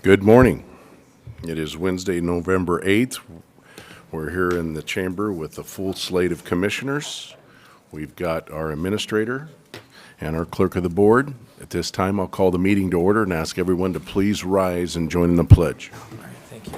Good morning. It is Wednesday, November 8th. We're here in the chamber with a full slate of commissioners. We've got our administrator and our clerk of the board. At this time, I'll call the meeting to order and ask everyone to please rise and join in the pledge. All right, thank you.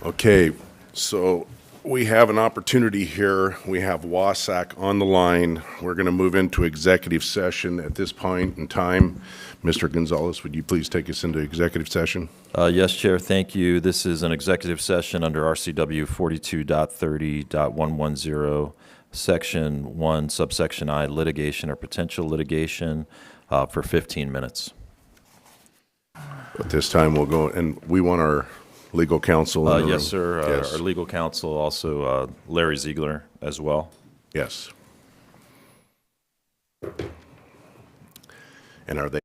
Okay, so we have an opportunity here. We have Wasack on the line. We're going to move into executive session at this point in time. Mr. Gonzalez, would you please take us into executive session? Yes, Chair, thank you. This is an executive session under RCW 42.30.110, Section 1, subsection I, litigation or potential litigation for 15 minutes. At this time, we'll go, and we want our legal counsel in the room. Yes, sir. Yes. Our legal counsel, also Larry Ziegler as well. Yes. And are they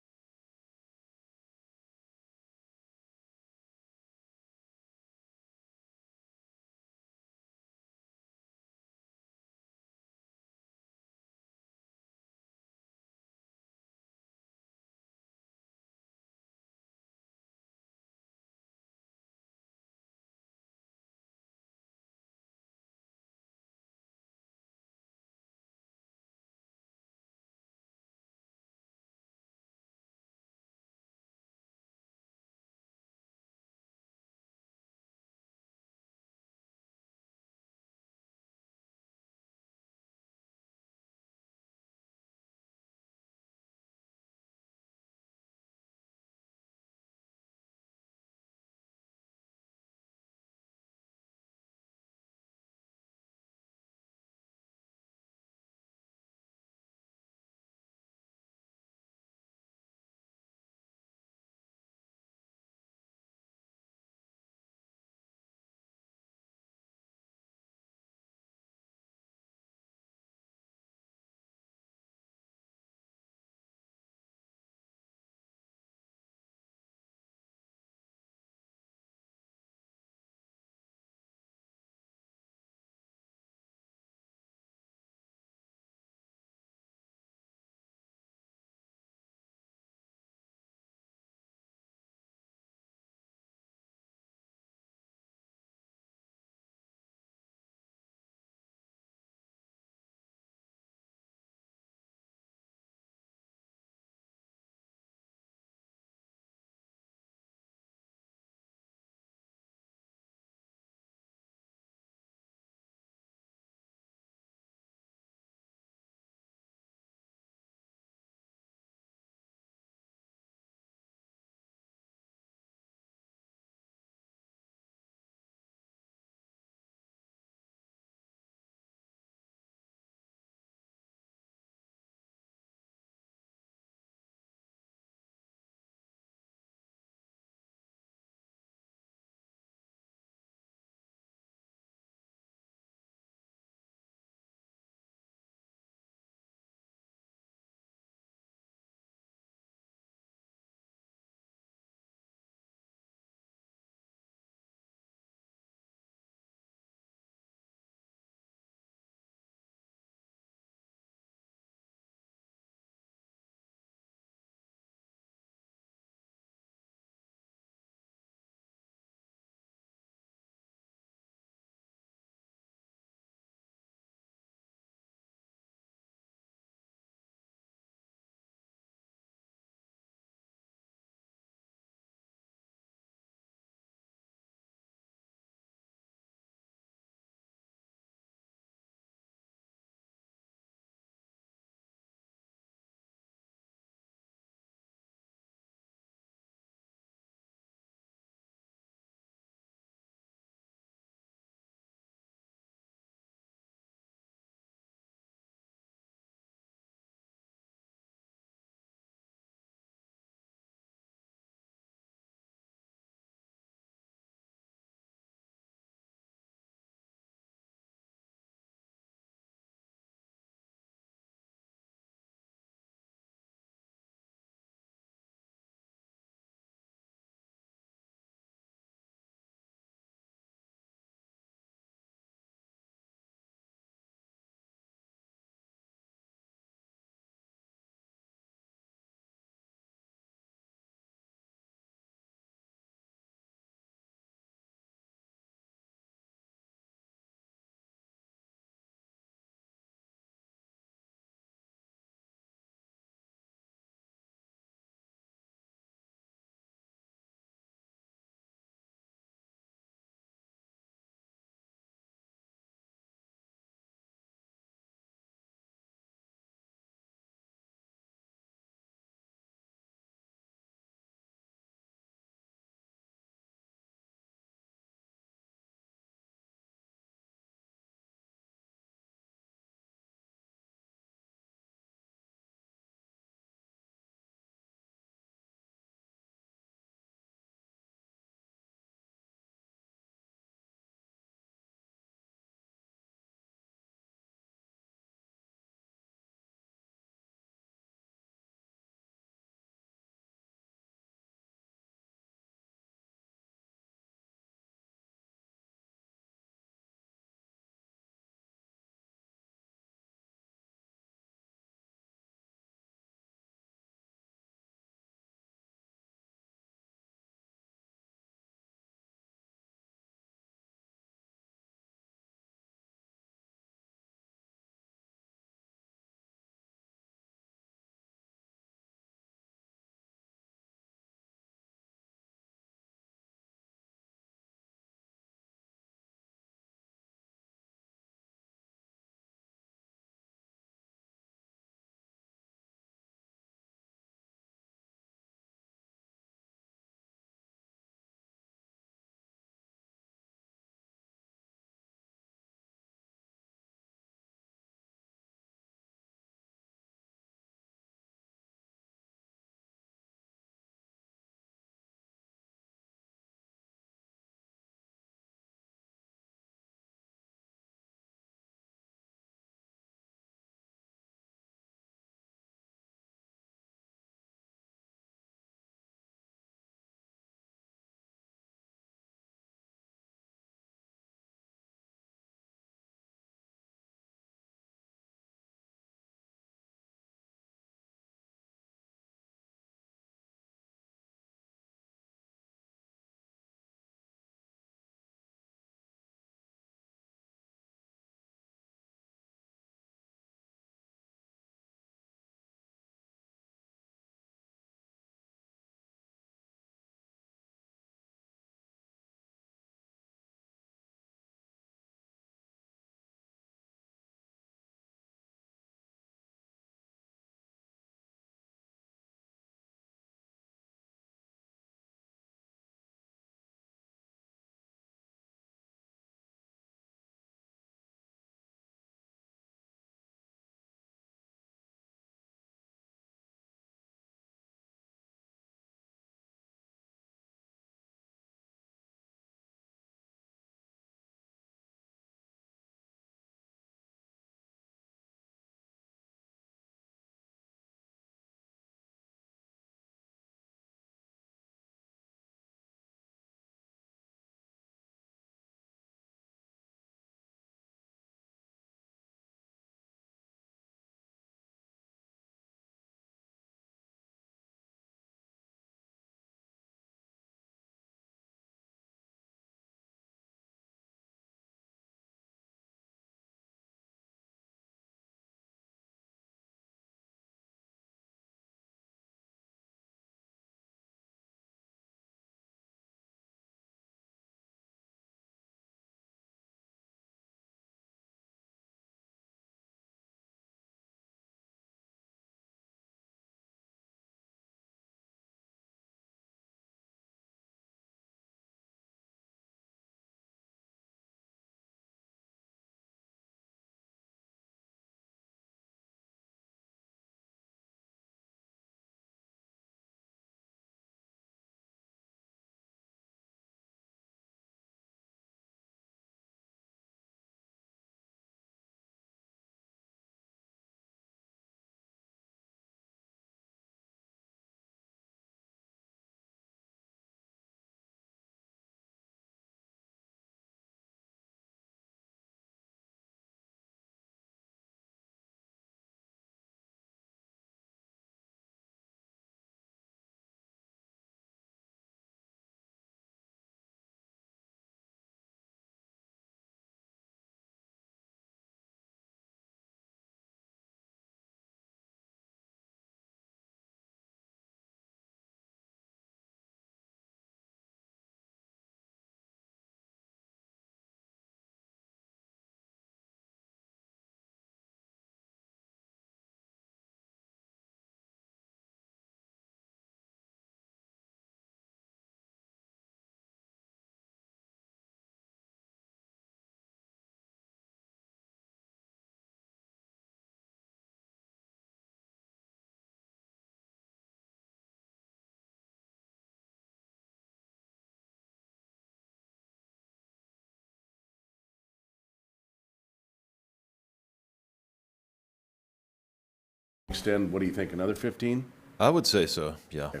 extend, what do you think, another 15? I would say so, yeah. Okay.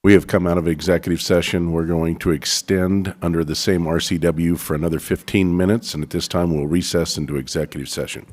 We have come out of executive session. We're going to extend under the same RCW for another 15 minutes, and at this time, we'll recess into executive session.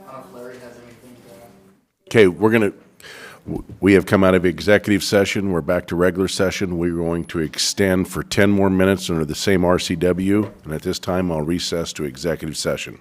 I don't know if Larry has anything to add. Okay, we have come out of executive session. We're back to regular session. We're going to extend for 10 more minutes under the same RCW. And at this time, I'll recess to executive session.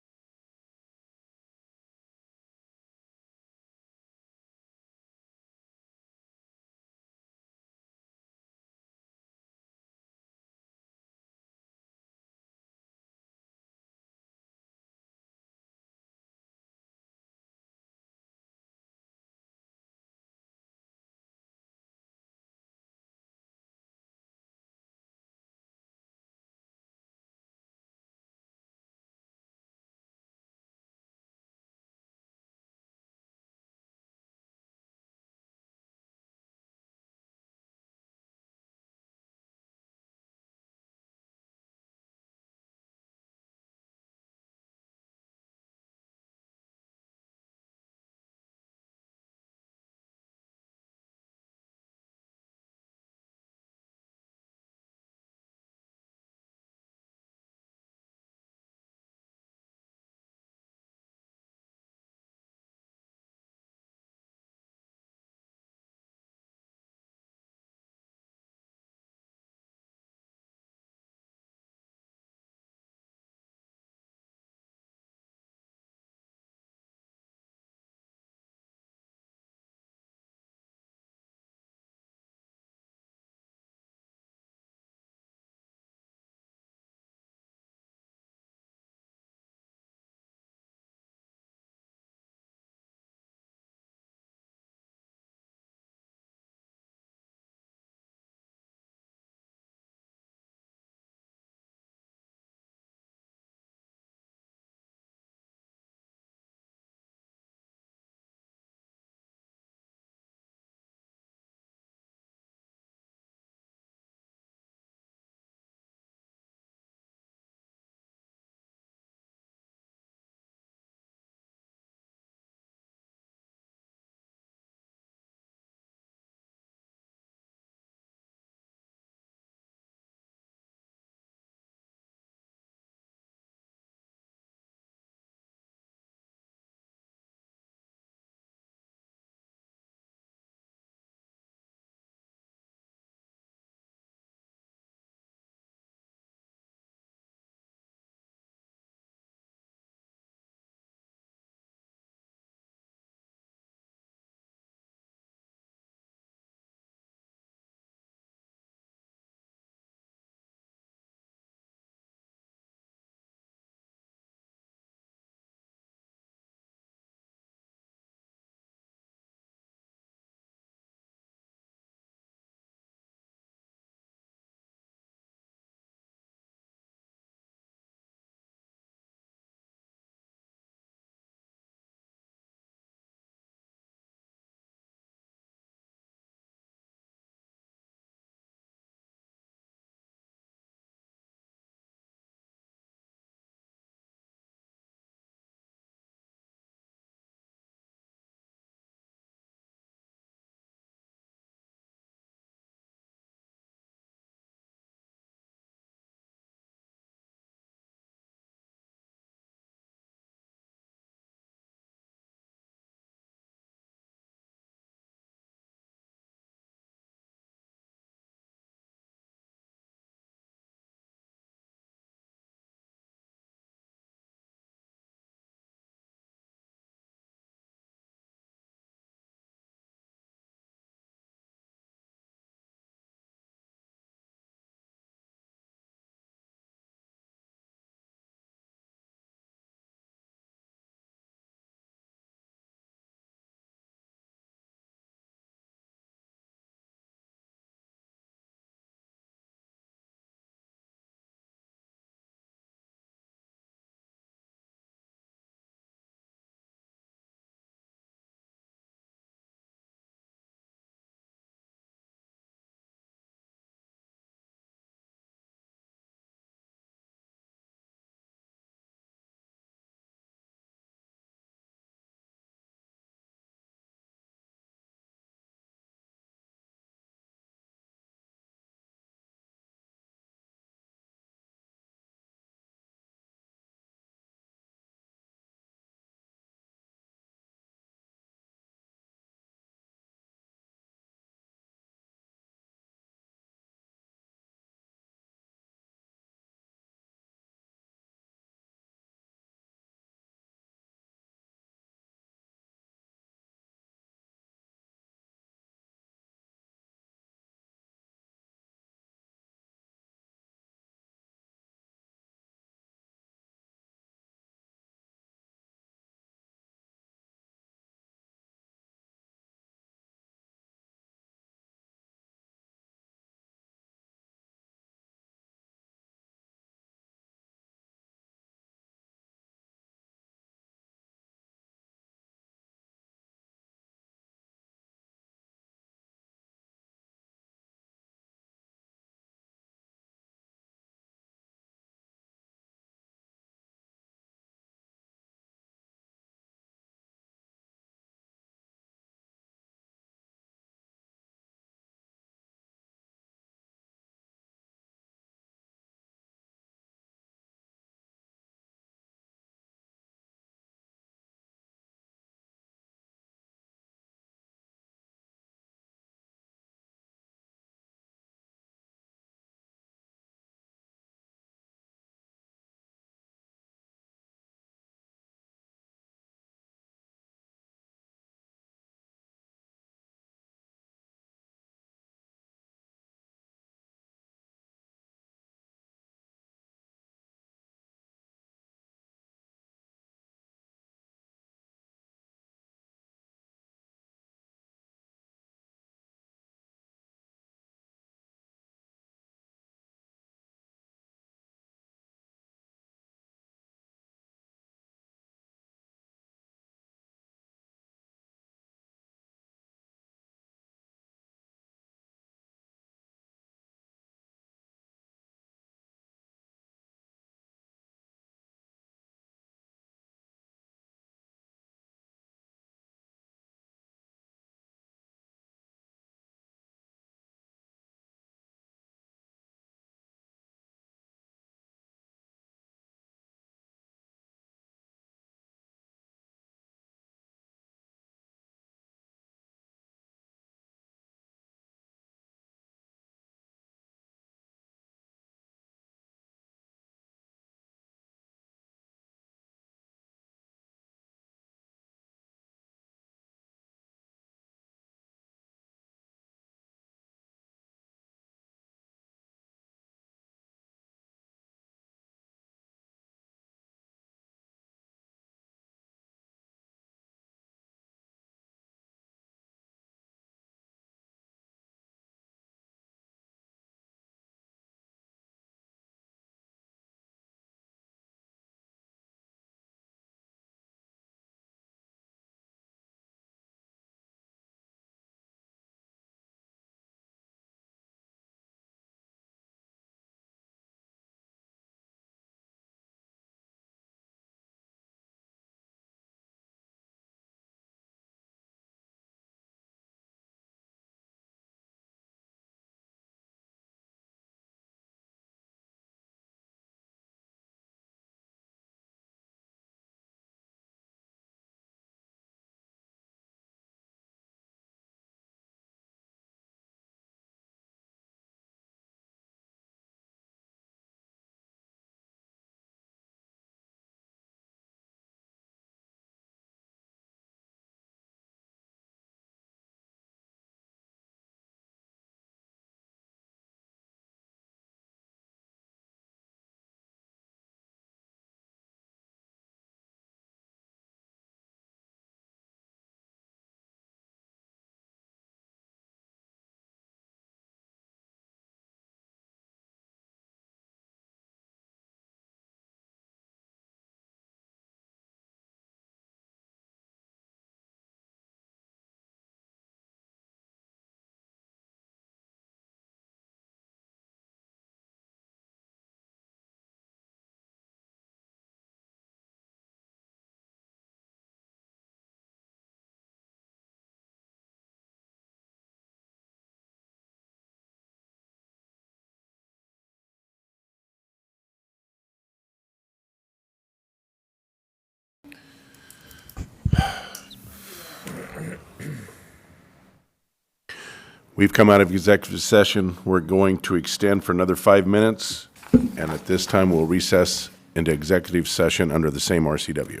We've come out of executive session. We're going to extend for another 5 minutes, and at this time, we'll recess into executive session under the same RCW.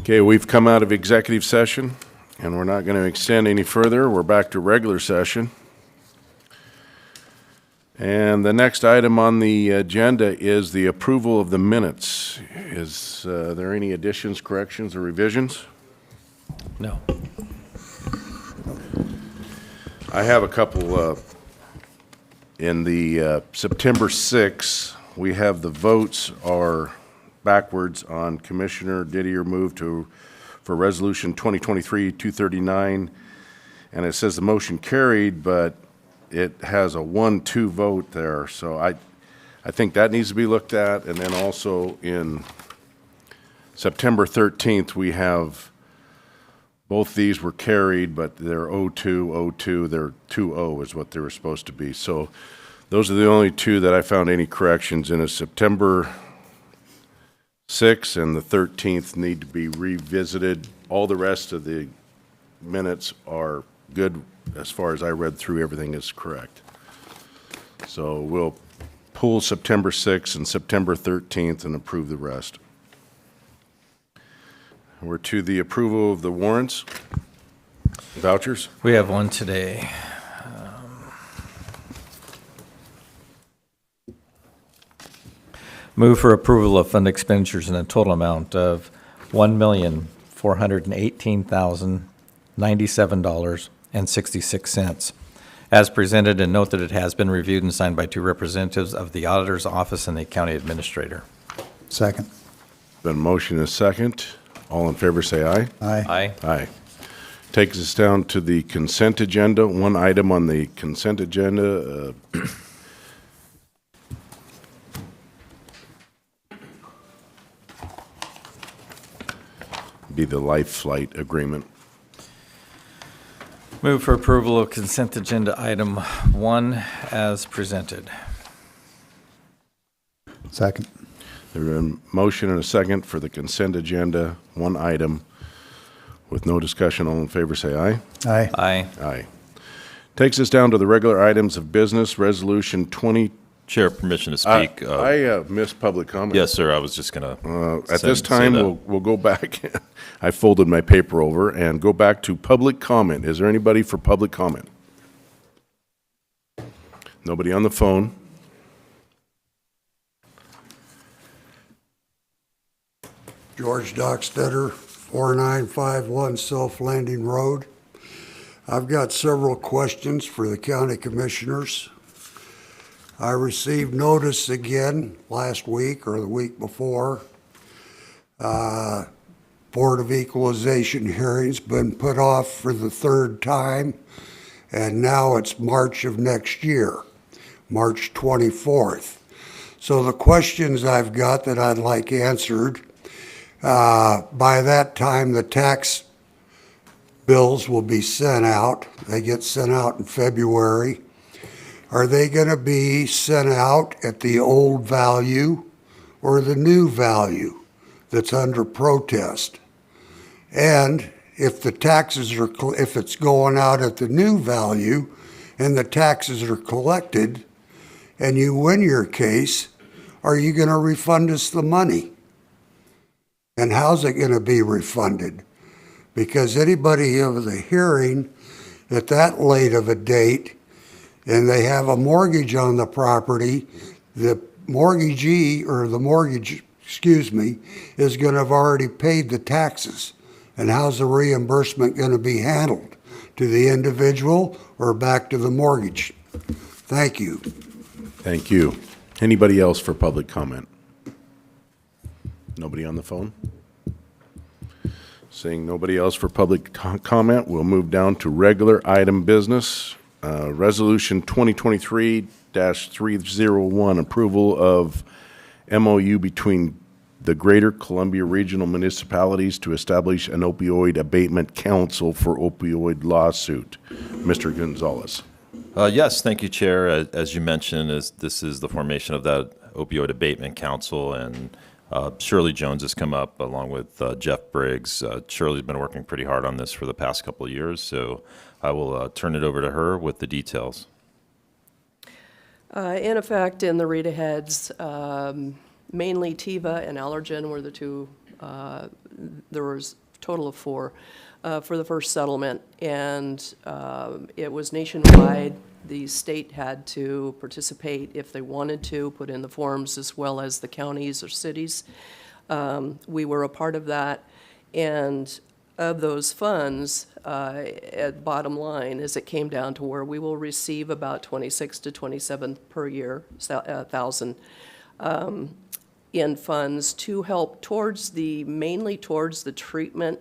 Okay, we've come out of executive session, and we're not going to extend any further. We're back to regular session. And the next item on the agenda is the approval of the minutes. Is there any additions, corrections, or revisions? No. I have a couple. In the September 6th, we have the votes are backwards on Commissioner Didier move for Resolution 2023-239, and it says the motion carried, but it has a 1-2 vote there. So I think that needs to be looked at. And then also in September 13th, we have both these were carried, but they're 0-2, they're 2-0 is what they were supposed to be. So those are the only two that I found any corrections in. Is September 6th and the 13th need to be revisited. All the rest of the minutes are good. As far as I read through, everything is correct. So we'll pull September 6th and September 13th and approve the rest. We're to the approval of the warrants, vouchers. We have one today. Move for approval of fund expenditures in a total amount of $1,418,097.66, as presented, and note that it has been reviewed and signed by two representatives of the Auditor's Office and the County Administrator. Second. Been motion and second. All in favor say aye. Aye. Aye. Aye. Takes us down to the consent agenda. One item on the consent agenda. Be the life flight agreement. Move for approval of consent agenda item 1 as presented. Second. There's a motion and a second for the consent agenda, one item. With no discussion, all in favor say aye. Aye. Aye. Aye. Takes us down to the regular items of business, Resolution 20. Chair, permission to speak. I missed public comment. Yes, sir, I was just going to. At this time, we'll go back. I folded my paper over and go back to public comment. Is there anybody for public comment? Nobody on the phone? George Dockstetter, 4951 Self Landing Road. I've got several questions for the county commissioners. I received notice again last week or the week before. Board of Equalization hearing's been put off for the third time, and now it's March of next year, March 24th. So the questions I've got that I'd like answered, by that time the tax bills will be sent out. They get sent out in February. Are they going to be sent out at the old value or the new value that's under protest? And if the taxes are, if it's going out at the new value and the taxes are collected and you win your case, are you going to refund us the money? And how's it going to be refunded? Because anybody of the hearing at that late of a date and they have a mortgage on the property, the mortgagee or the mortgage, is going to have already paid the taxes. And how's the reimbursement going to be handled? To the individual or back to the mortgage? Thank you. Thank you. Anybody else for public comment? Nobody on the phone? Seeing nobody else for public comment, we'll move down to regular item business. Resolution 2023-301, approval of MOU between the Greater Columbia Regional Municipalities to establish an opioid abatement council for opioid lawsuit. Mr. Gonzalez. Yes, thank you, Chair. As you mentioned, this is the formation of that opioid abatement council, and Shirley Jones has come up along with Jeff Briggs. Shirley's been working pretty hard on this for the past couple of years, so I will turn it over to her with the details. In effect, in the read-aheads, mainly Teva and Allergen were the two there was a total of 4 for the first settlement, and it was nationwide. The state had to participate if they wanted to, put in the forms, as well as the counties or cities. We were a part of that, and of those funds, at bottom line, is it came down to where we will receive about 26 to 27 per year, thousand, in funds to help mainly towards the treatment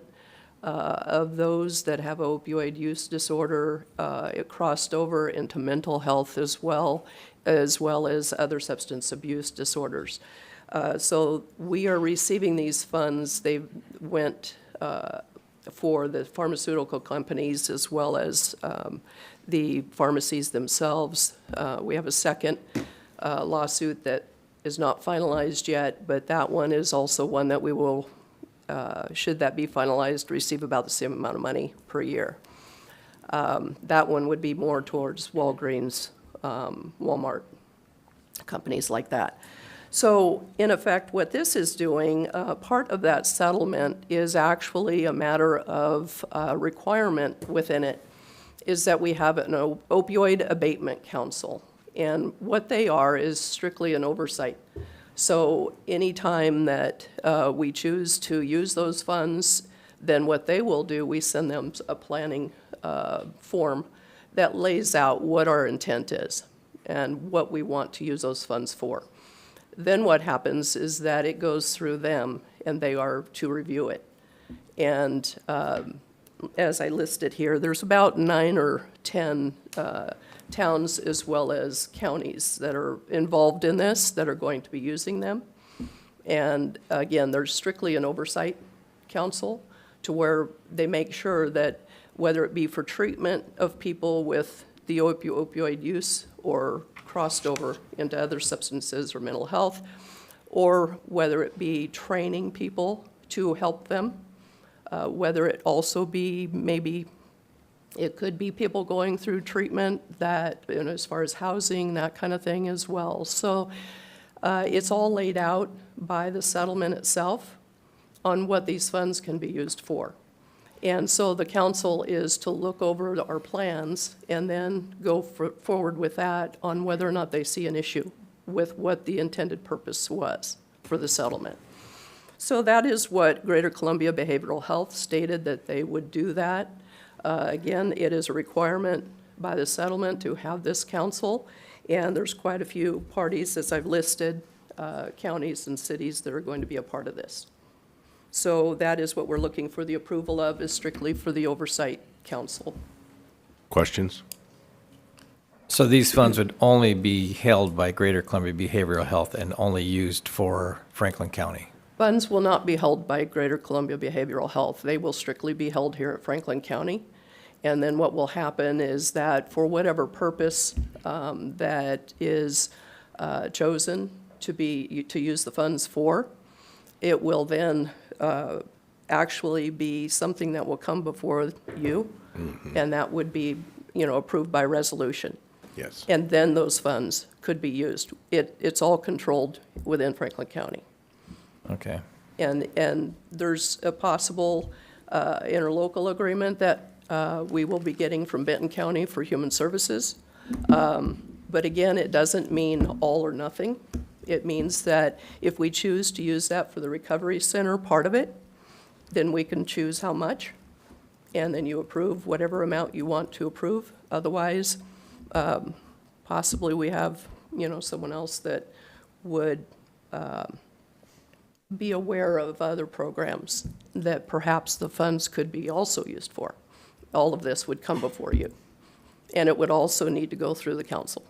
of those that have opioid use disorder. It crossed over into mental health as well as other substance abuse disorders. So we are receiving these funds. They went for the pharmaceutical companies as well as the pharmacies themselves. We have a second lawsuit that is not finalized yet, but that one is also one that we will, should that be finalized, receive about the same amount of money per year. That one would be more towards Walgreens, Walmart, companies like that. So in effect, what this is doing, part of that settlement is actually a matter of requirement within it, is that we have an opioid abatement council. And what they are is strictly an oversight. So anytime that we choose to use those funds, then what they will do, we send them a planning form that lays out what our intent is and what we want to use those funds for. Then what happens is that it goes through them, and they are to review it. And as I listed here, there's about 9 or 10 towns as well as counties that are involved in this, that are going to be using them. And again, there's strictly an oversight council to where they make sure that whether it be for treatment of people with the opioid use or crossed over into other substances or mental health, or whether it be training people to help them, whether it also be maybe, it could be people going through treatment that, you know, as far as housing, that kind of thing as well. So it's all laid out by the settlement itself on what these funds can be used for. And so the council is to look over our plans and then go forward with that on whether or not they see an issue with what the intended purpose was for the settlement. So that is what Greater Columbia Behavioral Health stated, that they would do that. Again, it is a requirement by the settlement to have this council, and there's quite a few parties, as I've listed, counties and cities that are going to be a part of this. So that is what we're looking for the approval of, is strictly for the Oversight Council. Questions? So these funds would only be held by Greater Columbia Behavioral Health and only used for Franklin County? Funds will not be held by Greater Columbia Behavioral Health. They will strictly be held here at Franklin County. And then what will happen is that for whatever purpose that is chosen to use the funds for, it will then actually be something that will come before you, and that would be, you know, approved by resolution. Yes. And then those funds could be used. It's all controlled within Franklin County. Okay. And there's a possible interlocal agreement that we will be getting from Benton County for Human Services. But again, it doesn't mean all or nothing. It means that if we choose to use that for the recovery center part of it, then we can choose how much, and then you approve whatever amount you want to approve. Otherwise, possibly we have, you know, someone else that would be aware of other programs that perhaps the funds could be also used for. All of this would come before you, and it would also need to go through the council.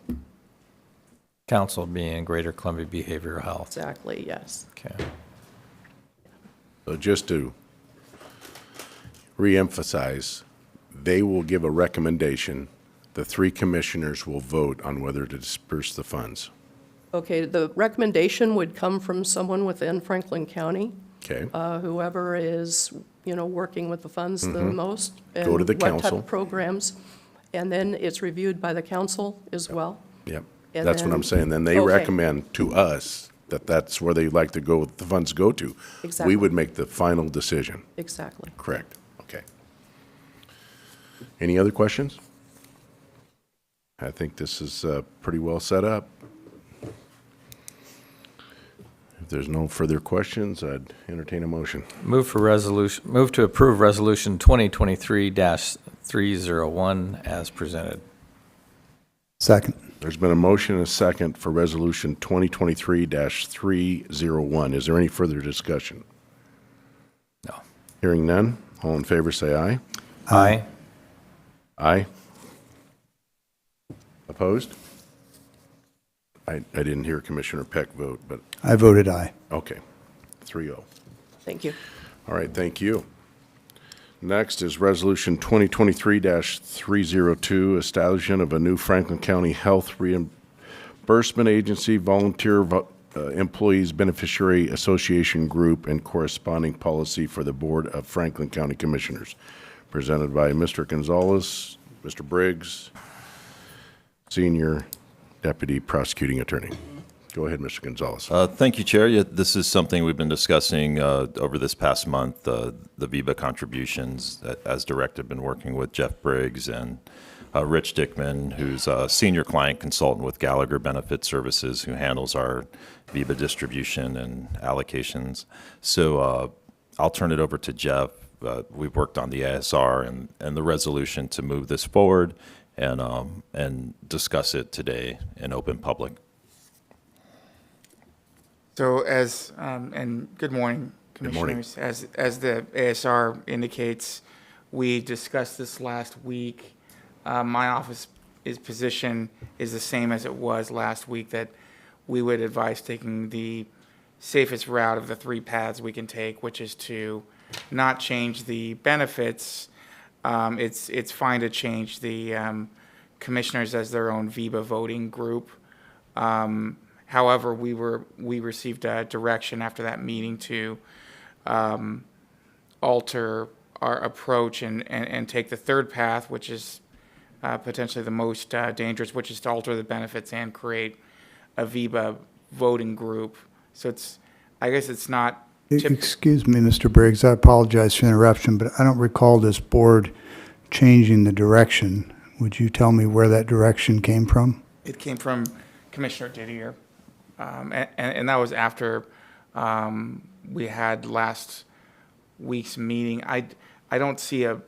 Council being Greater Columbia Behavioral Health. Exactly, yes. Okay. So just to reemphasize, they will give a recommendation. The 3 commissioners will vote on whether to disperse the funds. Okay, the recommendation would come from someone within Franklin County, Okay? whoever is, you know, working with the funds the most. Go to the And what type council. of programs. And then it's reviewed by the council as well. Yep. And That's what then- I'm saying. Then they Okay. recommend to us that that's where they'd like to go, the funds go to. Exactly. We would make the final decision. Exactly. Correct. Okay. Any other questions? I think this is pretty well set up. If there's no further questions, I'd entertain a motion. Move to approve Resolution 2023-301 as presented. Second. There's been a motion and a second for Resolution 2023-301. Is there any further discussion? No. Hearing none, all in favor say aye. Aye. Aye. Opposed? I didn't hear Commissioner Peck vote, but, I voted aye. okay, 3-0. Thank you. All right, thank you. Next is Resolution 2023-302, establishment of a new Franklin County Health Reimbursement Agency, Volunteer Employees Beneficiary Association Group, and corresponding policy for the Board of Franklin County Commissioners, presented by Mr. Gonzalez, Mr. Briggs, Senior Deputy Prosecuting Attorney. Go ahead, Mr. Gonzalez. Thank you, Chair. Yeah, this is something we've been discussing over this past month, the VIBA contributions. As directed, been working with Jeff Briggs and Rich Dickman, who's a senior client consultant with Gallagher Benefit Services, who handles our VIBA distribution and allocations. So I'll turn it over to Jeff. We've worked on the ASR and the resolution to move this forward and discuss it today in open public. So and good morning, Good morning. Commissioners. As the ASR indicates, we discussed this last week. My office's position is the same as it was last week, that we would advise taking the safest route of the three paths we can take, which is to not change the benefits. It's fine to change the commissioners as their own VIBA voting group. However, we received a direction after that meeting to alter our approach and take the third path, which is potentially the most dangerous, which is to alter the benefits and create a VIBA voting group. So I guess it's not. Excuse me, Mr. Briggs, I apologize for the interruption, but I don't recall this board changing the direction. Would you tell me where that direction came from? It came from Commissioner Didier, and that was after we had last week's meeting. I don't see a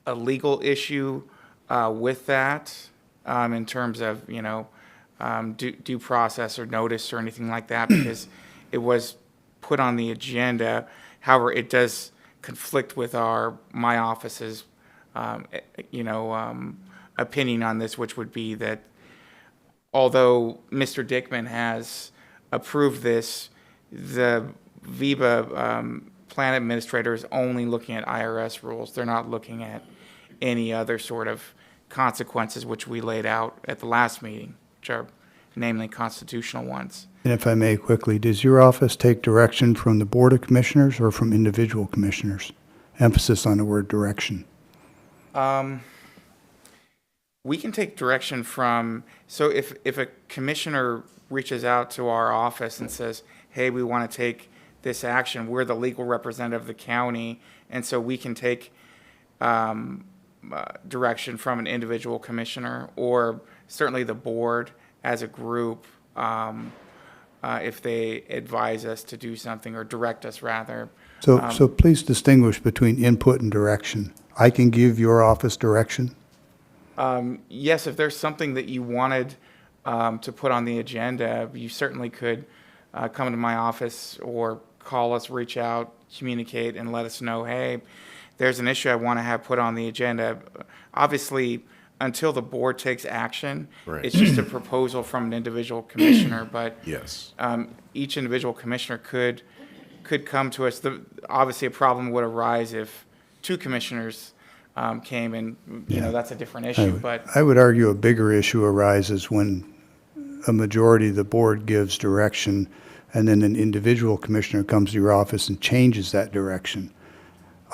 legal issue with that in terms of due process or notice or anything like that, because it was put on the agenda. However, it does conflict with my office's opinion on this, which would be that although Mr. Dickman has approved this, the VIBA plan administrator is only looking at IRS rules. They're not looking at any other sort of consequences which we laid out at the last meeting, which are namely constitutional ones. And if I may quickly, does your office take direction from the Board of Commissioners or from individual commissioners? Emphasis on the word direction. We can take direction from, so if a commissioner reaches out to our office and says, hey, we want to take this action, we're the legal representative of the county, and so we can take direction from an individual commissioner, or certainly the board as a group, if they advise us to do something or direct us rather. So please distinguish between input and direction. I can give your office direction? Yes, if there's something that you wanted to put on the agenda, you certainly could come to my office or call us, reach out, communicate, and let us know, hey, there's an issue I want to have put on the agenda. Obviously, until the board takes action, Right. it's just a proposal from an individual commissioner, but Yes. each individual commissioner could come to us. Obviously, a problem would arise if two commissioners came, and that's a different issue. But I would argue a bigger issue arises when a majority of the board gives direction and then an individual commissioner comes to your office and changes that direction.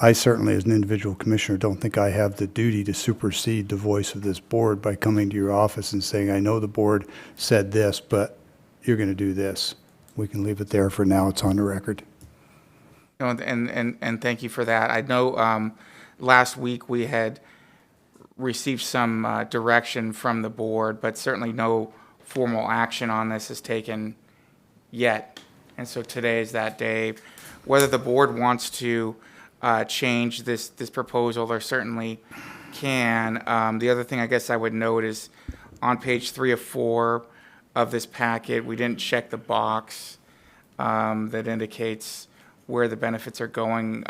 I certainly, as an individual commissioner, don't think I have the duty to supersede the voice of this board by coming to your office and saying, I know the board said this, but you're going to do this. we can leave it there for now. It's on the record. No, and thank you for that. I know last week we had received some direction from the board, but certainly no formal action on this is taken yet. And so today is that day. Whether the board wants to change this proposal, there certainly can. The other thing I guess I would note is on page 3 of 4 of this packet, we didn't check the box that indicates where the benefits are going.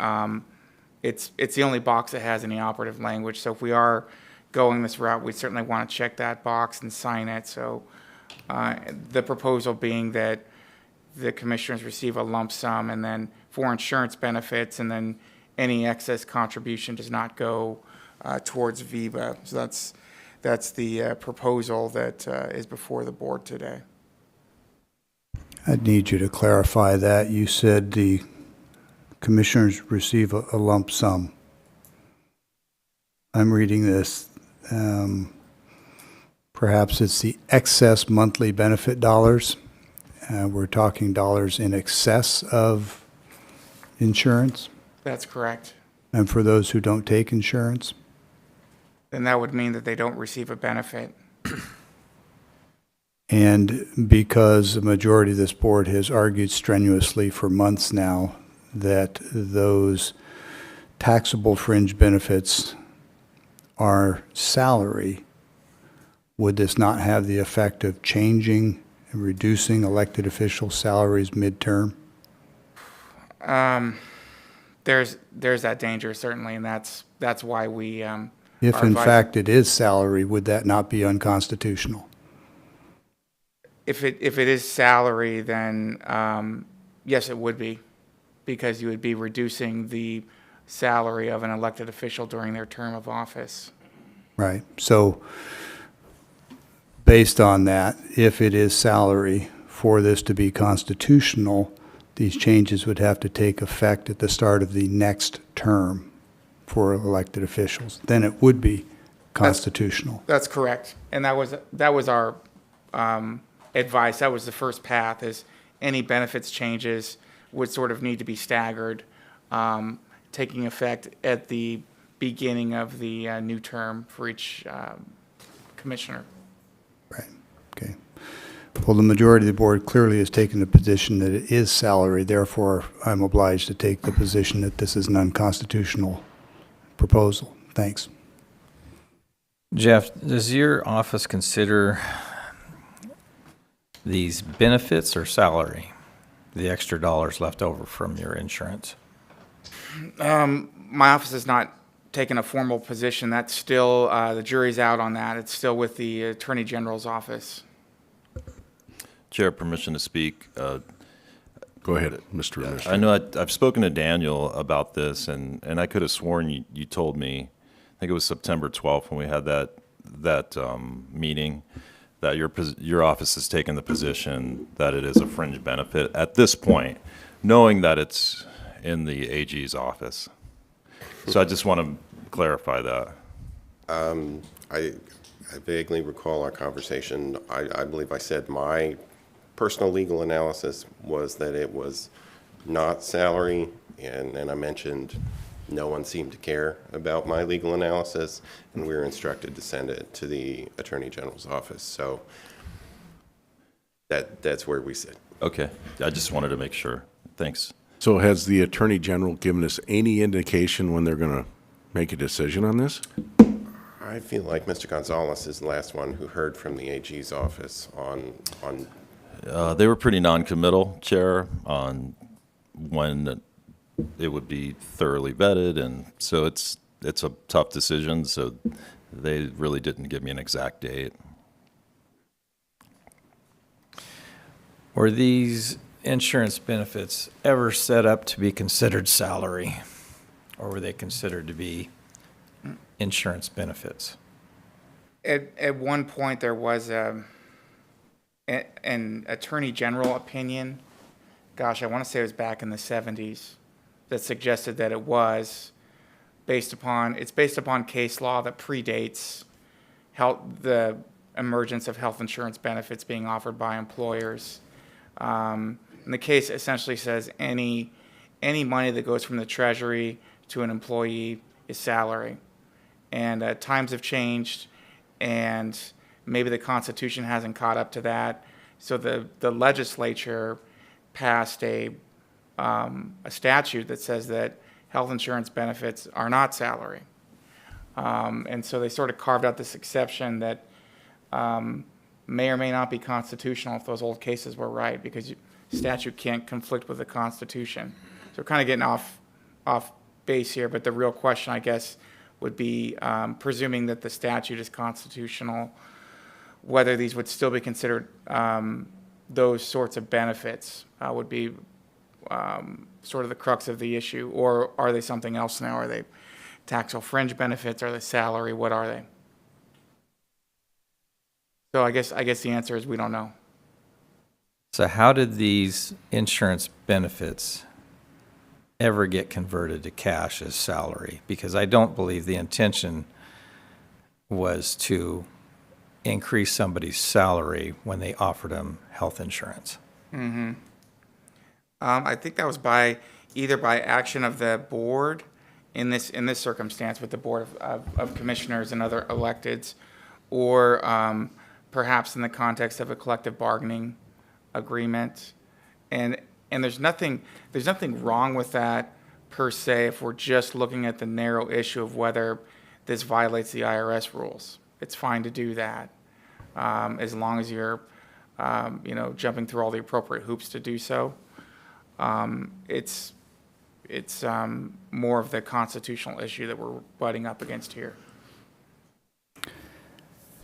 It's the only box that has any operative language. So if we are going this route, we certainly want to check that box and sign it. So the proposal being that the commissioners receive a lump sum and then for insurance benefits, and then any excess contribution does not go towards VIVA. So that's the proposal that is before the board today. I'd need you to clarify that. You said the commissioners receive a lump sum. I'm reading this. Perhaps it's the excess monthly benefit dollars. We're talking dollars in excess of insurance. That's correct. And for those who don't take insurance? Then that would mean that they don't receive a benefit. And because the majority of this board has argued strenuously for months now that those taxable fringe benefits are salary, would this not have the effect of changing and reducing elected official salaries midterm? There's that danger, certainly, and that's why we If are in advising- fact it is salary, would that not be unconstitutional? If it is salary, then yes, it would be, because you would be reducing the salary of an elected official during their term of office. Right. So based on that, if it is salary, for this to be constitutional, these changes would have to take effect at the start of the next term for elected officials. Then it would be constitutional. That's correct, and that was our advice. That was the first path, is any benefits changes would sort of need to be staggered, taking effect at the beginning of the new term for each commissioner. Right. Okay. Well, the majority of the board clearly has taken the position that it is salary. Therefore, I'm obliged to take the position that this is an unconstitutional proposal. Thanks. Jeff, does your office consider these benefits or salary, the extra dollars left over from your insurance? My office has not taken a formal position. That's still, the jury's out on that. It's still with the Attorney General's office. Chair, permission to speak. Go ahead, Mr. Administrator. I know I've spoken to Daniel about this, and I could have sworn you told me, I think it was September 12th when we had that meeting, that your office has taken the position that it is a fringe benefit at this point, knowing that it's in the AG's office. So I just want to clarify that. I vaguely recall our conversation. I believe I said my personal legal analysis was that it was not salary, and then I mentioned no one seemed to care about my legal analysis, and we were instructed to send it to the Attorney General's office. So that's where we sit. Okay, I just wanted to make sure. Thanks. So has the Attorney General given us any indication when they're going to make a decision on this? I feel like Mr. Gonzalez is the last one who heard from the AG's office on They were pretty non-committal, Chair, on when it would be thoroughly vetted, and so it's a tough decision, so they really didn't give me an exact date. Were these insurance benefits ever set up to be considered salary, or were they considered to be insurance benefits? At one point, there was an Attorney General opinion, gosh, I want to say it was back in the 70s, that suggested that it was based upon case law that predates the emergence of health insurance benefits being offered by employers. And the case essentially says any money that goes from the Treasury to an employee is salary. And times have changed, and maybe the Constitution hasn't caught up to that. So the legislature passed a statute that says that health insurance benefits are not salary. And so they sort of carved out this exception that may or may not be constitutional if those old cases were right, because statute can't conflict with the Constitution. So we're kind of getting off base here, but the real question, I guess, would be, presuming that the statute is constitutional, whether these would still be considered those sorts of benefits would be sort of the crux of the issue, or are they something else now? Are they taxable fringe benefits? Are they salary? What are they? So I guess the answer is we don't know. So how did these insurance benefits ever get converted to cash as salary? Because I don't believe the intention was to increase somebody's salary when they offered them health insurance. I think that was either by action of the board in this circumstance with the Board of Commissioners and other electeds, or perhaps in the context of a collective bargaining agreement. And there's nothing wrong with that per se if we're just looking at the narrow issue of whether this violates the IRS rules. It's fine to do that, as long as you're jumping through all the appropriate hoops to do so. It's more of the constitutional issue that we're butting up against here.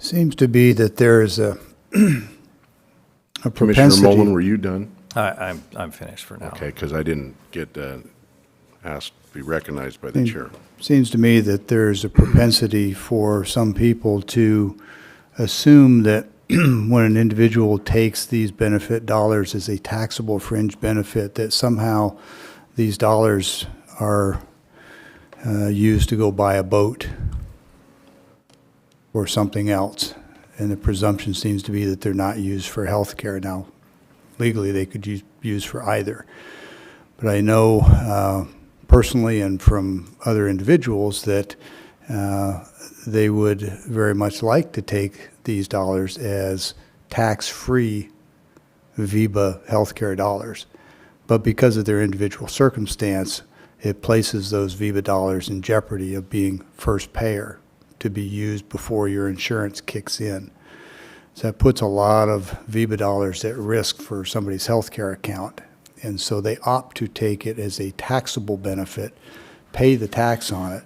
Seems to be that there is a Commissioner propensity. Mullen, were you done? I'm finished for now. Okay, because I didn't get asked to be recognized by the chair. Seems to me that there's a propensity for some people to assume that when an individual takes these benefit dollars as a taxable fringe benefit, that somehow these dollars are used to go buy a boat or something else. And the presumption seems to be that they're not used for health care. Now, legally, they could use for either. But I know personally and from other individuals that they would very much like to take these dollars as tax-free VEBA healthcare dollars. But because of their individual circumstance, it places those VEBA dollars in jeopardy of being first payer to be used before your insurance kicks in. So that puts a lot of VEBA dollars at risk for somebody's healthcare account. And so they opt to take it as a taxable benefit, pay the tax on it,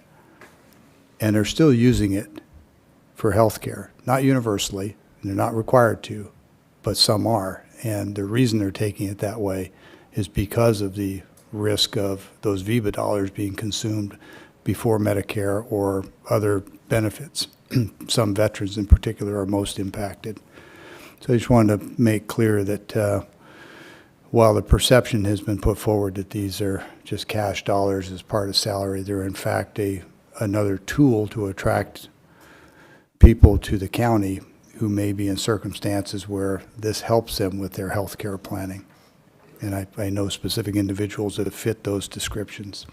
and they're still using it for health care. Not universally, and they're not required to, but some are. And the reason they're taking it that way is because of the risk of those VEBA dollars being consumed before Medicare or other benefits. Some veterans in particular are most impacted. So I just wanted to make clear that while the perception has been put forward that these are just cash dollars as part of salary, they're in fact another tool to attract people to the county who may be in circumstances where this helps them with their health care planning. And I know specific individuals that have fit those descriptions.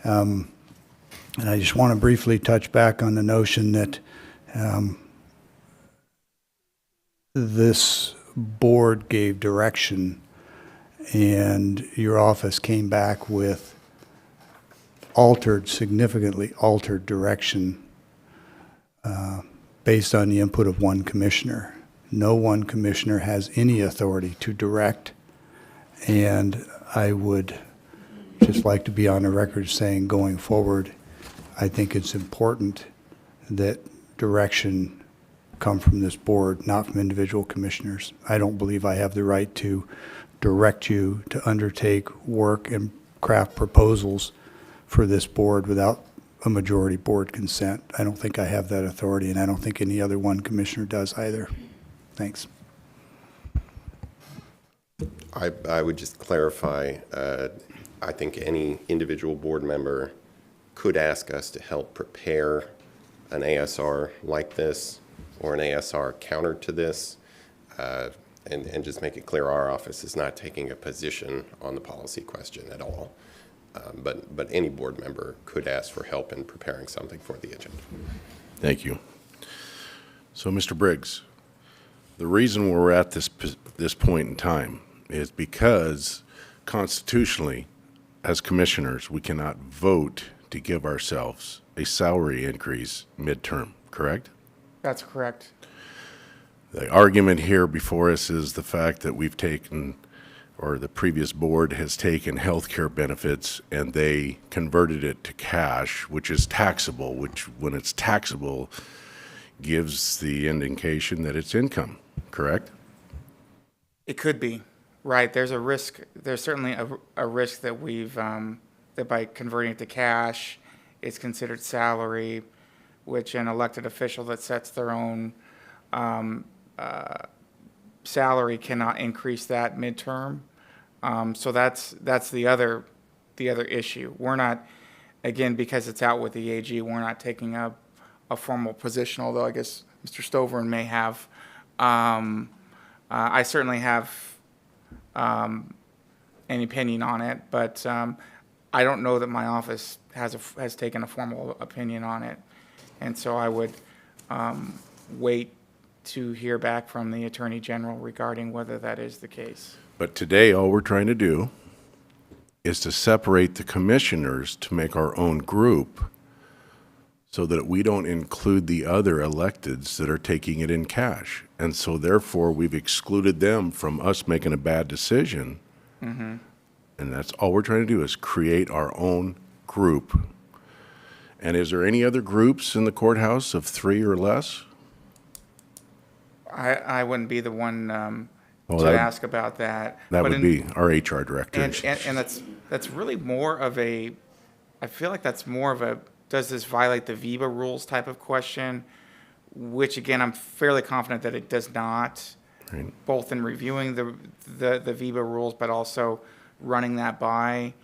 And I just want to briefly touch back on the notion that this board gave direction and your office came back with significantly altered direction based on the input of one commissioner. No one commissioner has any authority to direct, and I would just like to be on the record saying going forward, I think it's important that direction come from this board, not from individual commissioners. I don't believe I have the right to direct you to undertake work and craft proposals for this board without a majority board consent. I don't think I have that authority, and I don't think any other one commissioner does either. Thanks. I would just clarify, I think any individual board member could ask us to help prepare an ASR like this or an ASR counter to this. and just make it clear, our office is not taking a position on the policy question at all. But any board member could ask for help in preparing something for the agenda. Thank you. So, Mr. Briggs, the reason we're at this point in time is because constitutionally, as commissioners, we cannot vote to give ourselves a salary increase midterm, correct? That's correct. The argument here before us is the fact that we've taken, or the previous board has taken healthcare benefits and they converted it to cash, which is taxable, which when it's taxable gives the indication that it's income, correct? It could be, right. There's a risk, there's certainly a risk that that by converting it to cash, it's considered salary, which an elected official that sets their own salary cannot increase that midterm. So that's the other issue. We're not, again, because it's out with the AG, we're not taking a formal position, although I guess Mr. Stovern may have. I certainly have an opinion on it, but I don't know that my office has taken a formal opinion on it. And so I would wait to hear back from the Attorney General regarding whether that is the case. But today, all we're trying to do is to separate the commissioners to make our own group so that we don't include the other electeds that are taking it in cash. And so therefore, we've excluded them from us making a bad decision. And that's all we're trying to do is create our own group. And is there any other groups in the courthouse of 3 or less? I wouldn't be the one Well, to that- ask about that. That But would in- be our HR director. And that's really more of a, I feel like that's more of a, does this violate the VIBA rules type of question? Which again, I'm fairly confident that it does not, Right. both in reviewing the VIBA rules, but also running that by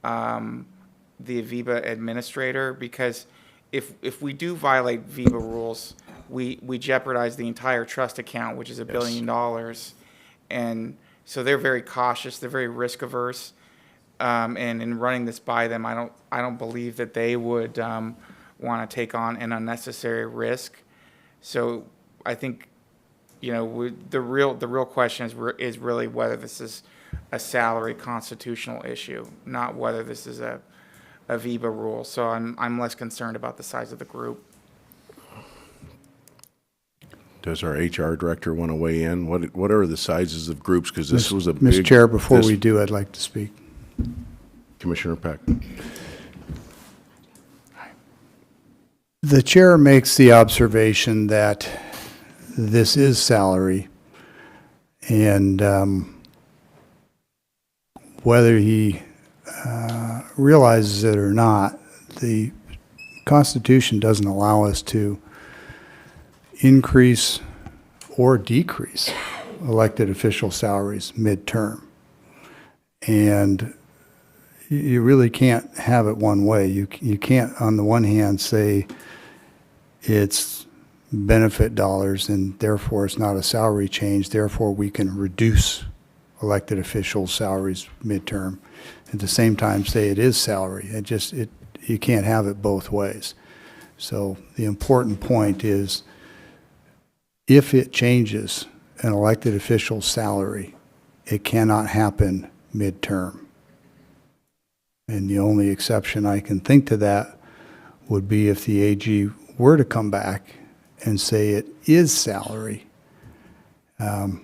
the VIBA administrator. Because if we do violate VIBA rules, we jeopardize the entire trust account, which is $1 billion. And so they're very cautious, they're very risk averse. And in running this by them, I don't believe that they would want to take on an unnecessary risk. So I think, the real question is really whether this is a salary constitutional issue, not whether this is a VIBA rule. So I'm less concerned about the size of the group. Does our HR director want to weigh in? What are the sizes of groups? Because this was a big... Mr. Chair, before this- we do, I'd like to speak. Commissioner Peck. The chair makes the observation that this is salary, and whether he realizes it or not, the Constitution doesn't allow us to increase or decrease elected official salaries midterm. And you really can't have it one way. You can't, on the one hand, say it's benefit dollars and therefore it's not a salary change, therefore we can reduce elected officials' salaries midterm. At the same time, say it is salary. You can't have it both ways. So the important point is, if it changes an elected official's salary, it cannot happen midterm. And the only exception I can think to that would be if the AG were to come back and say it is salary. And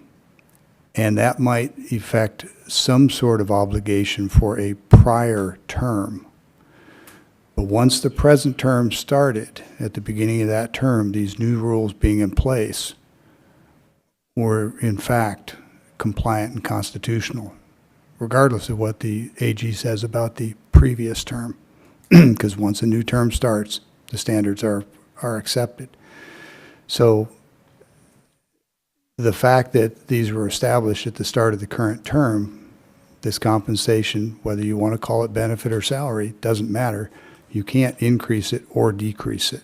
that might effect some sort of obligation for a prior term. But once the present term started, at the beginning of that term, these new rules being in place were in fact compliant and constitutional, regardless of what the AG says about the previous term. Because once a new term starts, the standards are accepted. So the fact that these were established at the start of the current term, this compensation, whether you want to call it benefit or salary, doesn't matter. You can't increase it or decrease it.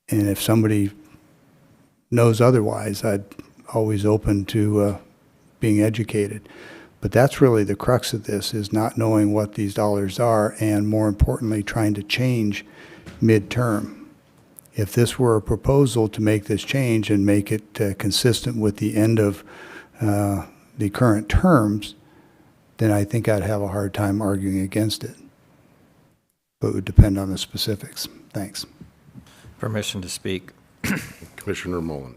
And if somebody knows otherwise, I'd always open to being educated. But that's really the crux of this, is not knowing what these dollars are, and more importantly, trying to change midterm. If this were a proposal to make this change and make it consistent with the end of the current terms, then I think I'd have a hard time arguing against it. But it would depend on the specifics. Thanks. Permission to speak. Commissioner Mullen.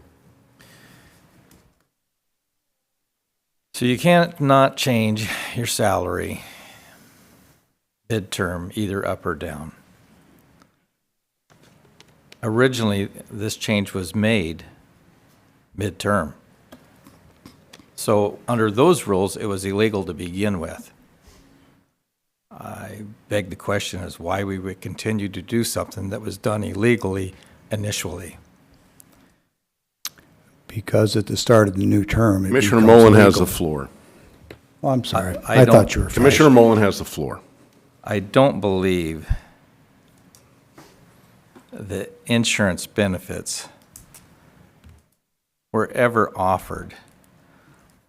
So you can't not change your salary midterm, either up or down. Originally, this change was made midterm. So under those rules, it was illegal to begin with. I beg the question is why we would continue to do something that was done illegally initially. Because at the start of the new term, it Commissioner becomes Mullen has the illegal. floor. Oh, I'm sorry. I I don't- thought you were finished. Commissioner Mullen has the floor. I don't believe that insurance benefits were ever offered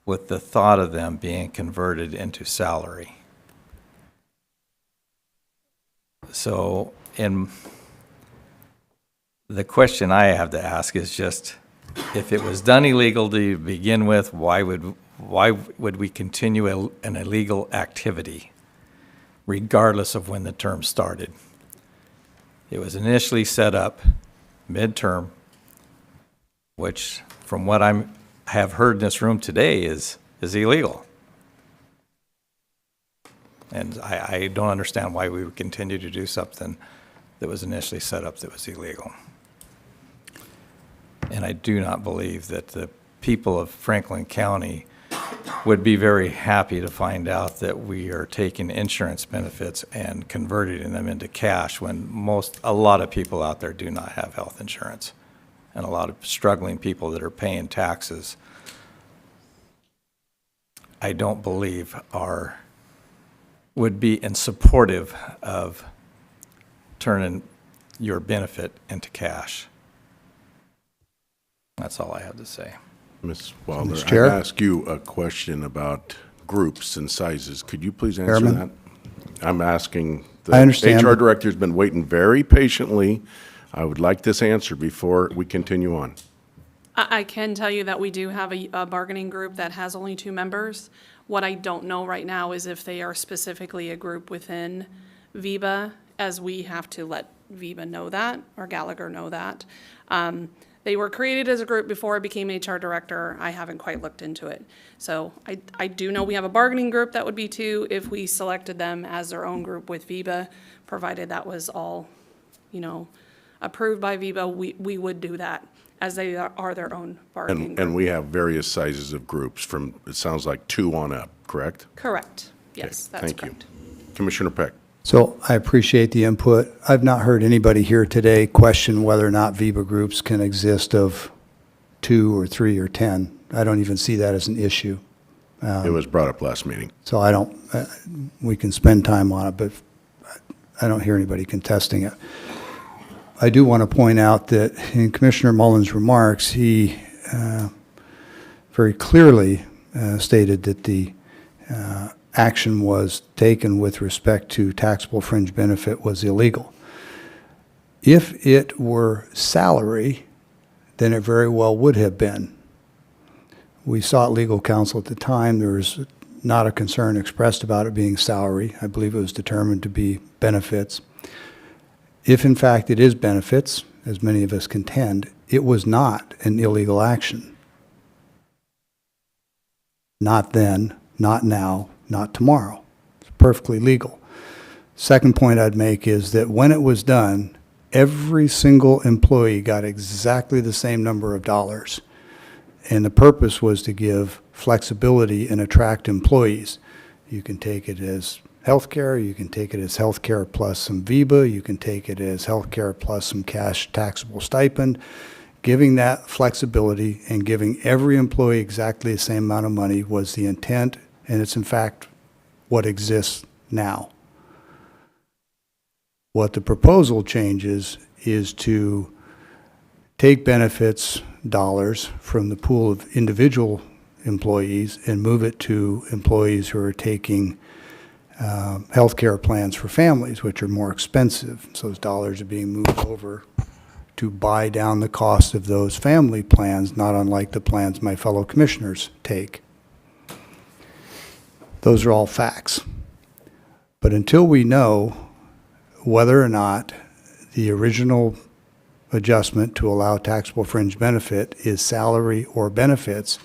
with the thought of them being converted into salary. So the question I have to ask is just, if it was done illegal to begin with, why would we continue an illegal activity regardless of when the term started? It was initially set up midterm, which from what have heard in this room today is illegal. And I don't understand why we would continue to do something that was initially set up that was illegal. And I do not believe that the people of Franklin County would be very happy to find out that we are taking insurance benefits and converting them into cash when a lot of people out there do not have health insurance, and a lot of struggling people that are paying taxes, I don't believe would be in supportive of turning your benefit into cash. That's all I have to say. Ms. Wilder, Mr. I Chair? asked you a question about groups and sizes. Could you please answer Chairman? that? I'm asking, the I understand, HR but- director's been waiting very patiently. I would like this answer before we continue on. I can tell you that we do have a bargaining group that has only 2 members. What I don't know right now is if they are specifically a group within VIBA, as we have to let VIBA know that, or Gallagher know that. They were created as a group before I became HR director. I haven't quite looked into it. So I do know we have a bargaining group that would be 2 if we selected them as their own group with VIBA, provided that was all, approved by VIBA, we would do that, as they are their own bargaining And group. we have various sizes of groups from, it sounds like 2 on up, correct? Correct. Yes, Okay, that's thank you. correct. Commissioner Peck. So I appreciate the input. I've not heard anybody here today question whether or not VIBA groups can exist of 2 or 3 or 10. I don't even see that as an issue. It was brought up last meeting. So I don't, we can spend time on it, but I don't hear anybody contesting it. I do want to point out that in Commissioner Mullen's remarks, he very clearly stated that the action was taken with respect to taxable fringe benefit was illegal. If it were salary, then it very well would have been. We sought legal counsel at the time. There was not a concern expressed about it being salary. I believe it was determined to be benefits. If in fact it is benefits, as many of us contend, it was not an illegal action. Not then, not now, not tomorrow. It's perfectly legal. Second point I'd make is that when it was done, every single employee got exactly the same number of dollars. And the purpose was to give flexibility and attract employees. You can take it as healthcare, you can take it as healthcare plus some VIBA, you can take it as healthcare plus some cash taxable stipend. Giving that flexibility and giving every employee exactly the same amount of money was the intent, and it's in fact what exists now. What the proposal changes is to take benefits dollars from the pool of individual employees and move it to employees who are taking health care plans for families, which are more expensive. So those dollars are being moved over to buy down the cost of those family plans, not unlike the plans my fellow commissioners take. Those are all facts. But until we know whether or not the original adjustment to allow taxable fringe benefit is salary or benefits,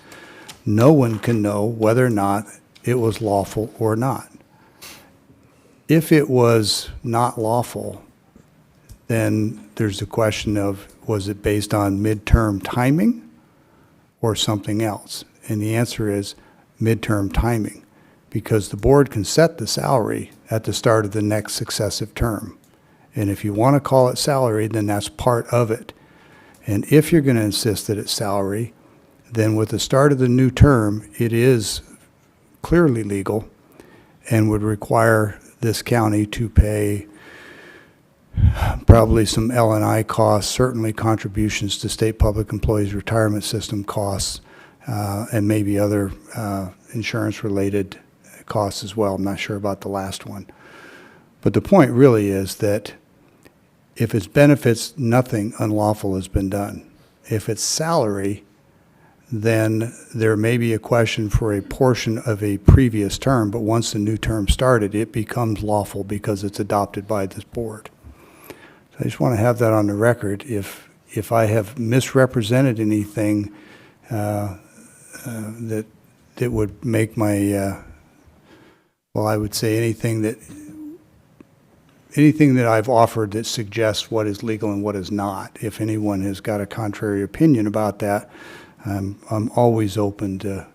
no one can know whether or not it was lawful or not. If it was not lawful, then there's the question of, was it based on midterm timing or something else? And the answer is midterm timing, because the board can set the salary at the start of the next successive term. And if you want to call it salary, then that's part of it. And if you're going to insist that it's salary, then with the start of the new term, it is clearly legal and would require this county to pay probably some L&I costs, certainly contributions to state public employees retirement system costs, and maybe other insurance-related costs as well. I'm not sure about the last one. But the point really is that if it's benefits, nothing unlawful has been done. If it's salary, then there may be a question for a portion of a previous term, but once the new term started, it becomes lawful because it's adopted by this board. So I just want to have that on the record. If I have misrepresented anything that would make my, well, I would say anything that I've offered that suggests what is legal and what is not. If anyone has got a contrary opinion about that, I'm always open to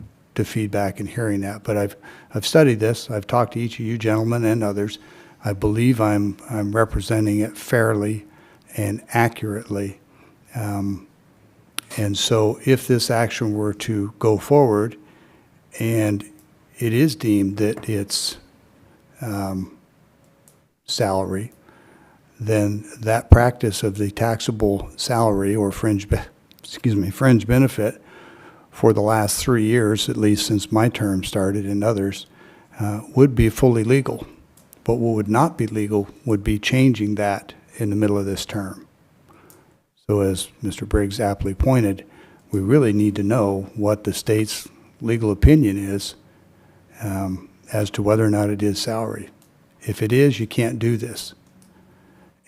feedback and hearing that. But I've studied this. I've talked to each of you gentlemen and others. I believe I'm representing it fairly and accurately. And so if this action were to go forward and it is deemed that it's salary, then that practice of the taxable salary or fringe benefit for the last 3 years, at least since my term started and others, would be fully legal. But what would not be legal would be changing that in the middle of this term. So as Mr. Briggs aptly pointed, we really need to know what the state's legal opinion is as to whether or not it is salary. If it is, you can't do this.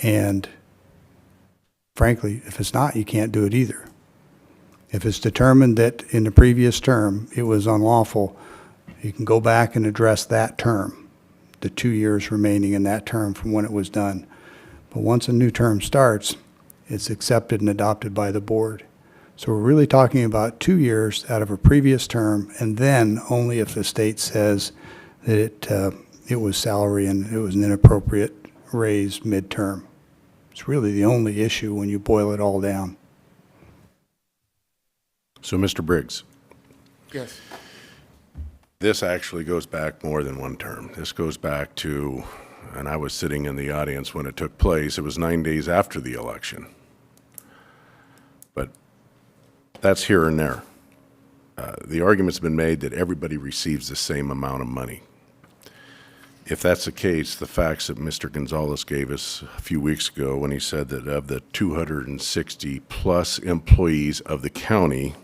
And frankly, if it's not, you can't do it either. If it's determined that in the previous term it was unlawful, you can go back and address that term, the 2 years remaining in that term from when it was done. But once a new term starts, it's accepted and adopted by the board. So we're really talking about 2 years out of a previous term, and then only if the state says that it was salary and it was an inappropriate raise midterm. It's really the only issue when you boil it all down. So, Mr. Briggs, Yes. this actually goes back more than one term. This goes back to, and I was sitting in the audience when it took place, it was 9 days after the election. But that's here and there. The argument's been made that everybody receives the same amount of money. If that's the case, the facts that Mr. Gonzalez gave us a few weeks ago when he said that of the 260 plus employees of the county,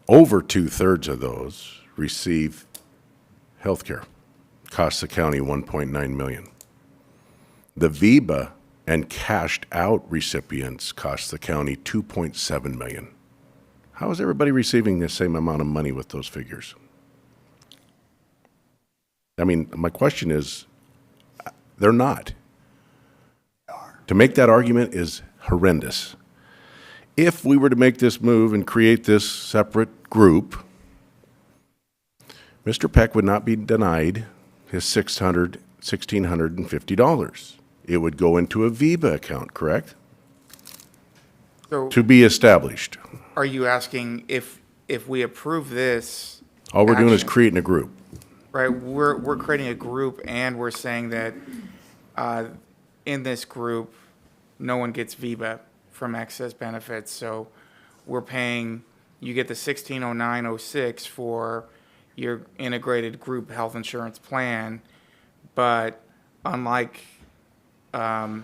over 2/3 of those receive health care. Costs the county $1.9 million. The VEBA and cashed out recipients cost the county $2.7 million. How is everybody receiving the same amount of money with those figures? I mean, my question is, they're not. To make that argument is horrendous. If we were to make this move and create this separate group, Mr. Peck would not be denied his $1,650. It would go into a VEBA account, correct? So To be established. are you asking if we approve this? All we're doing is action- creating a group. Right, we're creating a group and we're saying that in this group, no one gets VEBA from excess benefits. So we're paying, you get the 160906 for your integrated group health insurance plan, but unlike pretty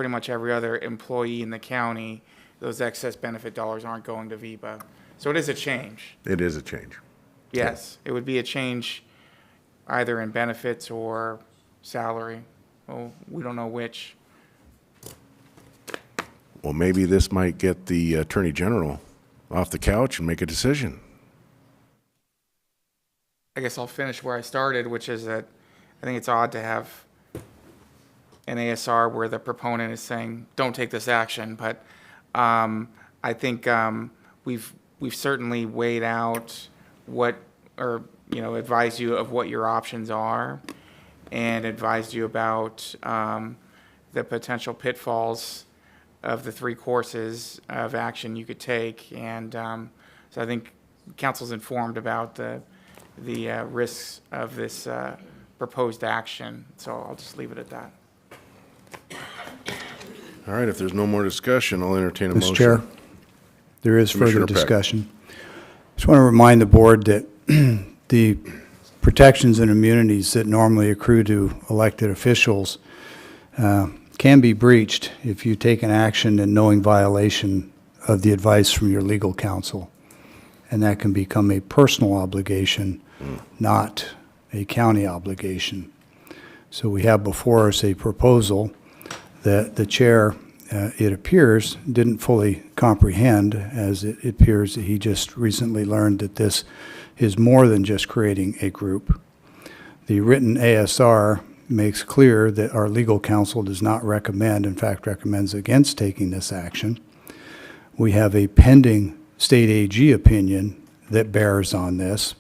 much every other employee in the county, those excess benefit dollars aren't going to VEBA. So it is a change. It is a change. Yes, it would be a change either in benefits or salary. Well, we don't know which. Well, maybe this might get the Attorney General off the couch and make a decision. I guess I'll finish where I started, which is that I think it's odd to have an ASR where the proponent is saying, don't take this action. But I think we've certainly weighed out what, or, you know, advised you of what your options are and advised you about the potential pitfalls of the 3 courses of action you could take. And so I think council's informed about the risks of this proposed action. So I'll just leave it at that. All right, if there's no more discussion, I'll entertain a motion. Mr. Chair, there is Commissioner further Peck. discussion. Just want to remind the board that the protections and immunities that normally accrue to elected officials can be breached if you take an action in knowing violation of the advice from your legal counsel. And that can become a personal obligation, not a county obligation. So we have before us a proposal that the chair, it appears, didn't fully comprehend, as it appears that he just recently learned that this is more than just creating a group. The written ASR makes clear that our legal counsel does not recommend, in fact recommends against taking this action. We have a pending state AG opinion that bears on this.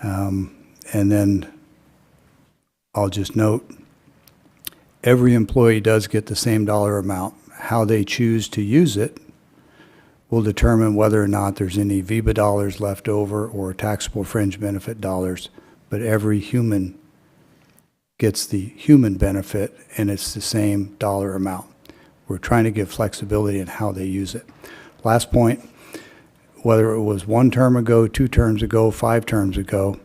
And then I'll just note, every employee does get the same dollar amount. How they choose to use it will determine whether or not there's any VEBA dollars left over or taxable fringe benefit dollars, but every human gets the human benefit, and it's the same dollar amount. We're trying to give flexibility in how they use it. Last point, whether it was 1 term ago, 2 terms ago, 5 terms ago,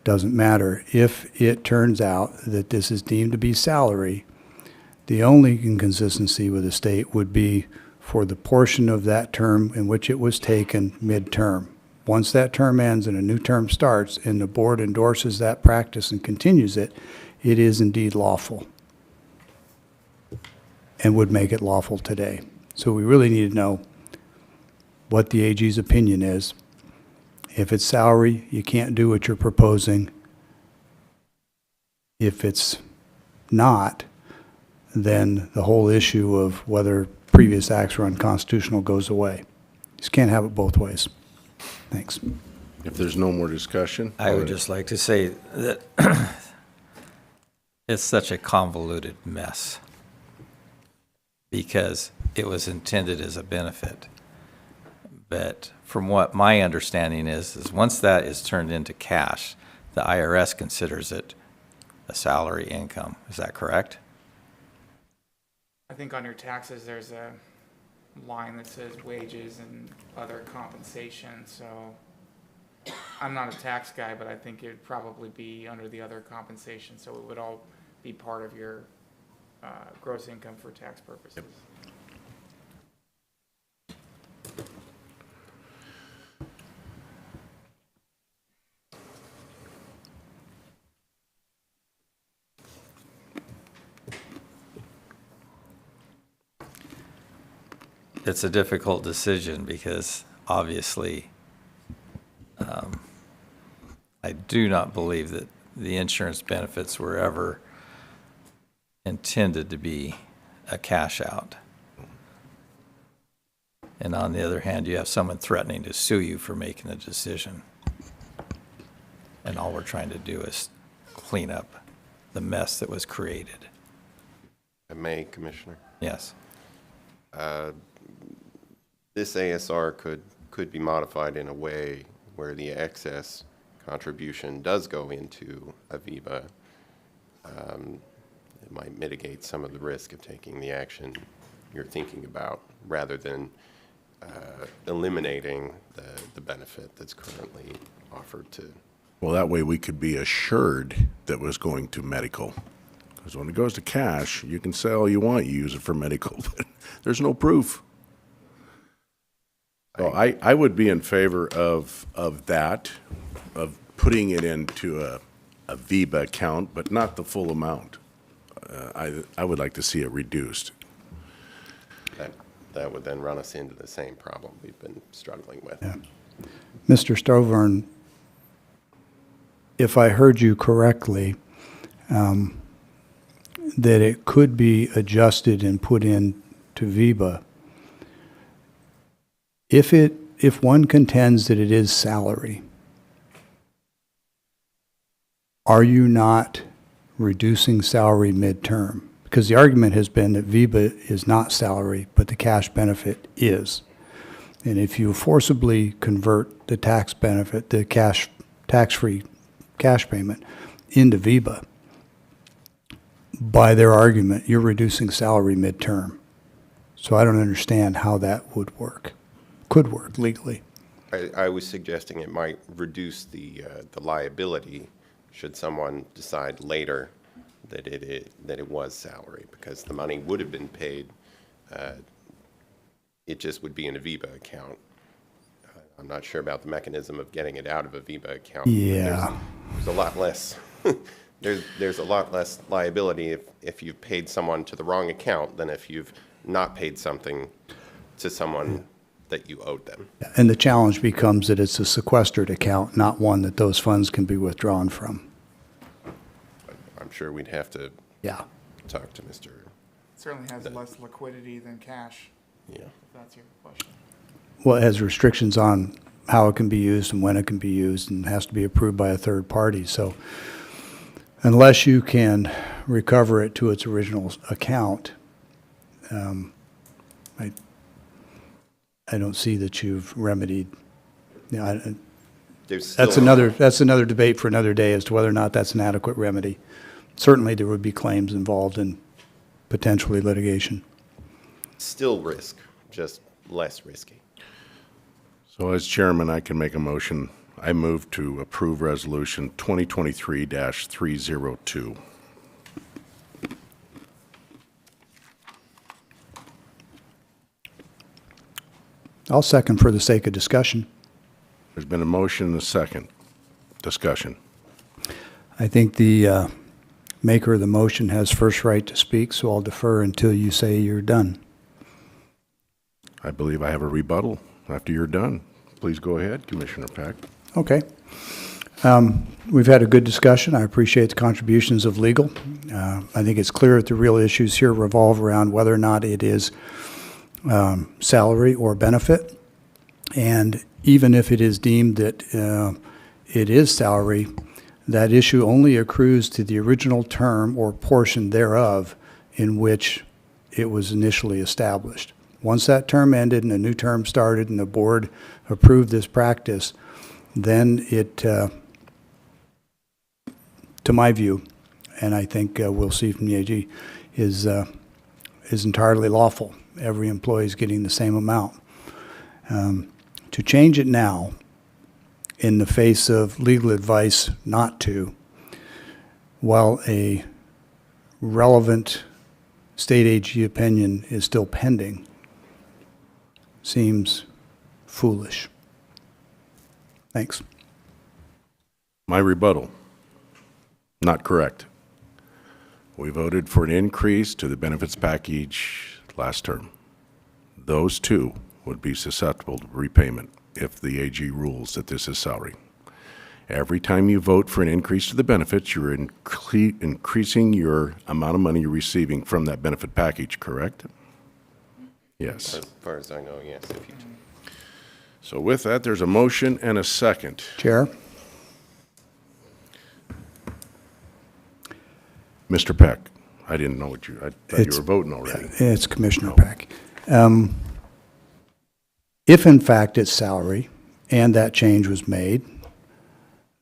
doesn't matter. If it turns out that this is deemed to be salary, the only inconsistency with the state would be for the portion of that term in which it was taken midterm. Once that term ends and a new term starts and the board endorses that practice and continues it, it is indeed lawful and would make it lawful today. So we really need to know what the AG's opinion is. If it's salary, you can't do what you're proposing. If it's not, then the whole issue of whether previous acts are unconstitutional goes away. You just can't have it both ways. Thanks. If there's no more discussion. I would just like to say that it's such a convoluted mess because it was intended as a benefit. But from what my understanding is once that is turned into cash, the IRS considers it a salary income. Is that correct? I think on your taxes, there's a line that says wages and other compensation. So I'm not a tax guy, but I think it'd probably be under the other compensation. So it would all be part of your gross income for tax purposes. It's a difficult decision because obviously I do not believe that the insurance benefits were ever intended to be a cash out. And on the other hand, you have someone threatening to sue you for making a decision. And all we're trying to do is clean up the mess that was created. I may, Commissioner. Yes. This ASR could be modified in a way where the excess contribution does go into Aviva. It might mitigate some of the risk of taking the action you're thinking about. rather than eliminating the benefit that's currently offered to. Well, that way we could be assured that it was going to medical. Because when it goes to cash, you can say all you want, you use it for medical, but there's no proof. So I would be in favor of that, of putting it into a VEBA account, but not the full amount. I would like to see it reduced. That would then run us into the same problem we've been struggling with. Yeah. Mr. Stovern, if I heard you correctly, that it could be adjusted and put in to VEBA. If one contends that it is salary, are you not reducing salary midterm? Because the argument has been that VEBA is not salary, but the cash benefit is. And if you forcibly convert the tax benefit, the tax-free cash payment into VEBA, by their argument, you're reducing salary midterm. So I don't understand how that would work, could work legally. I was suggesting it might reduce the liability should someone decide later that it was salary, because the money would have been paid. It just would be in a VEBA account. I'm not sure about the mechanism of getting it out of a VEBA account. But Yeah. there's a lot less. There's a lot less liability if you've paid someone to the wrong account than if you've not paid something to someone that you owed them. And the challenge becomes that it's a sequestered account, not one that those funds can be withdrawn from. I'm sure we'd have to Yeah. talk to Mr. Certainly has less liquidity than cash, Yeah. if that's your question. Well, it has restrictions on how it can be used and when it can be used, and has to be approved by a third party. So unless you can recover it to its original account, I don't see that you've remedied. There's That's still- another debate for another day as to whether or not that's an adequate remedy. Certainly, there would be claims involved in potentially litigation. Still risk, just less risky. So as chairman, I can make a motion. I move to approve Resolution 2023-302. I'll second for the sake of discussion. There's been a motion and a second. Discussion. I think the maker of the motion has first right to speak, so I'll defer until you say you're done. I believe I have a rebuttal after you're done. Please go ahead, Commissioner Peck. Okay. We've had a good discussion. I appreciate the contributions of legal. I think it's clear that the real issues here revolve around whether or not it is salary or benefit. And even if it is deemed that it is salary, that issue only accrues to the original term or portion thereof in which it was initially established. Once that term ended and a new term started and the board approved this practice, then it, to my view, and I think we'll see from the AG, is entirely lawful. Every employee is getting the same amount. To change it now, in the face of legal advice not to, while a relevant state AG opinion is still pending, seems foolish. Thanks. My rebuttal. Not correct. We voted for an increase to the benefits package last term. Those two would be susceptible to repayment if the AG rules that this is salary. Every time you vote for an increase to the benefits, you're increasing your amount of money you're receiving from that benefit package, correct? Yes. As far as I know, yes. If you So with that, there's a motion and a second. Chair? Mr. Peck, I didn't know what I thought you It's- were voting already. It's Commissioner Peck. If in fact it's salary and that change was made,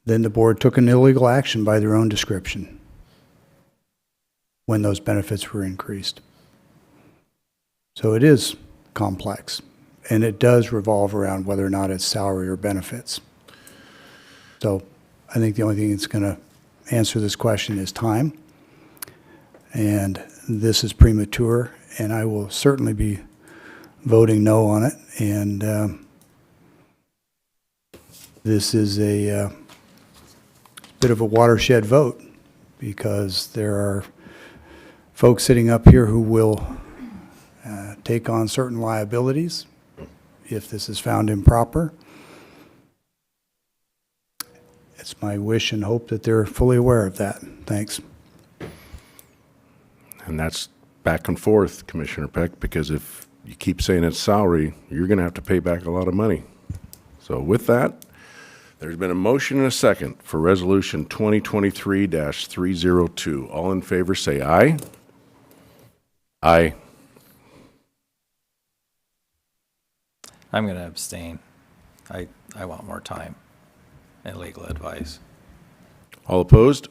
then the board took an illegal action by their own description when those benefits were increased. So it is complex. And it does revolve around whether or not it's salary or benefits. So I think the only thing that's going to answer this question is time. And this is premature, and I will certainly be voting no on it. And this is a bit of a watershed vote, because there are folks sitting up here who will take on certain liabilities if this is found improper. It's my wish and hope that they're fully aware of that. Thanks. And that's back and forth, Commissioner Peck, because if you keep saying it's salary, you're going to have to pay back a lot of money. So with that, there's been a motion and a second for Resolution 2023-302. All in favor, say aye. Aye. I'm going to abstain. I want more time and legal advice. All opposed?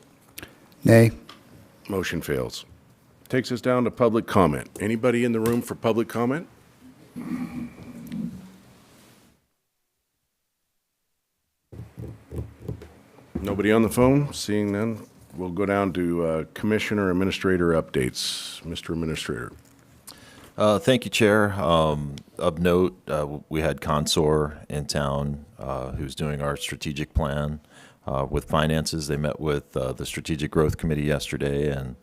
Nay. Motion fails. Takes us down to public comment. Anybody in the room for public comment? Nobody on the phone? Seeing none, we'll go down to Commissioner Administrator updates. Mr. Administrator. Thank you, Chair. Of note, we had Consor in town who's doing our strategic plan with finances. They met with the Strategic Growth Committee yesterday, and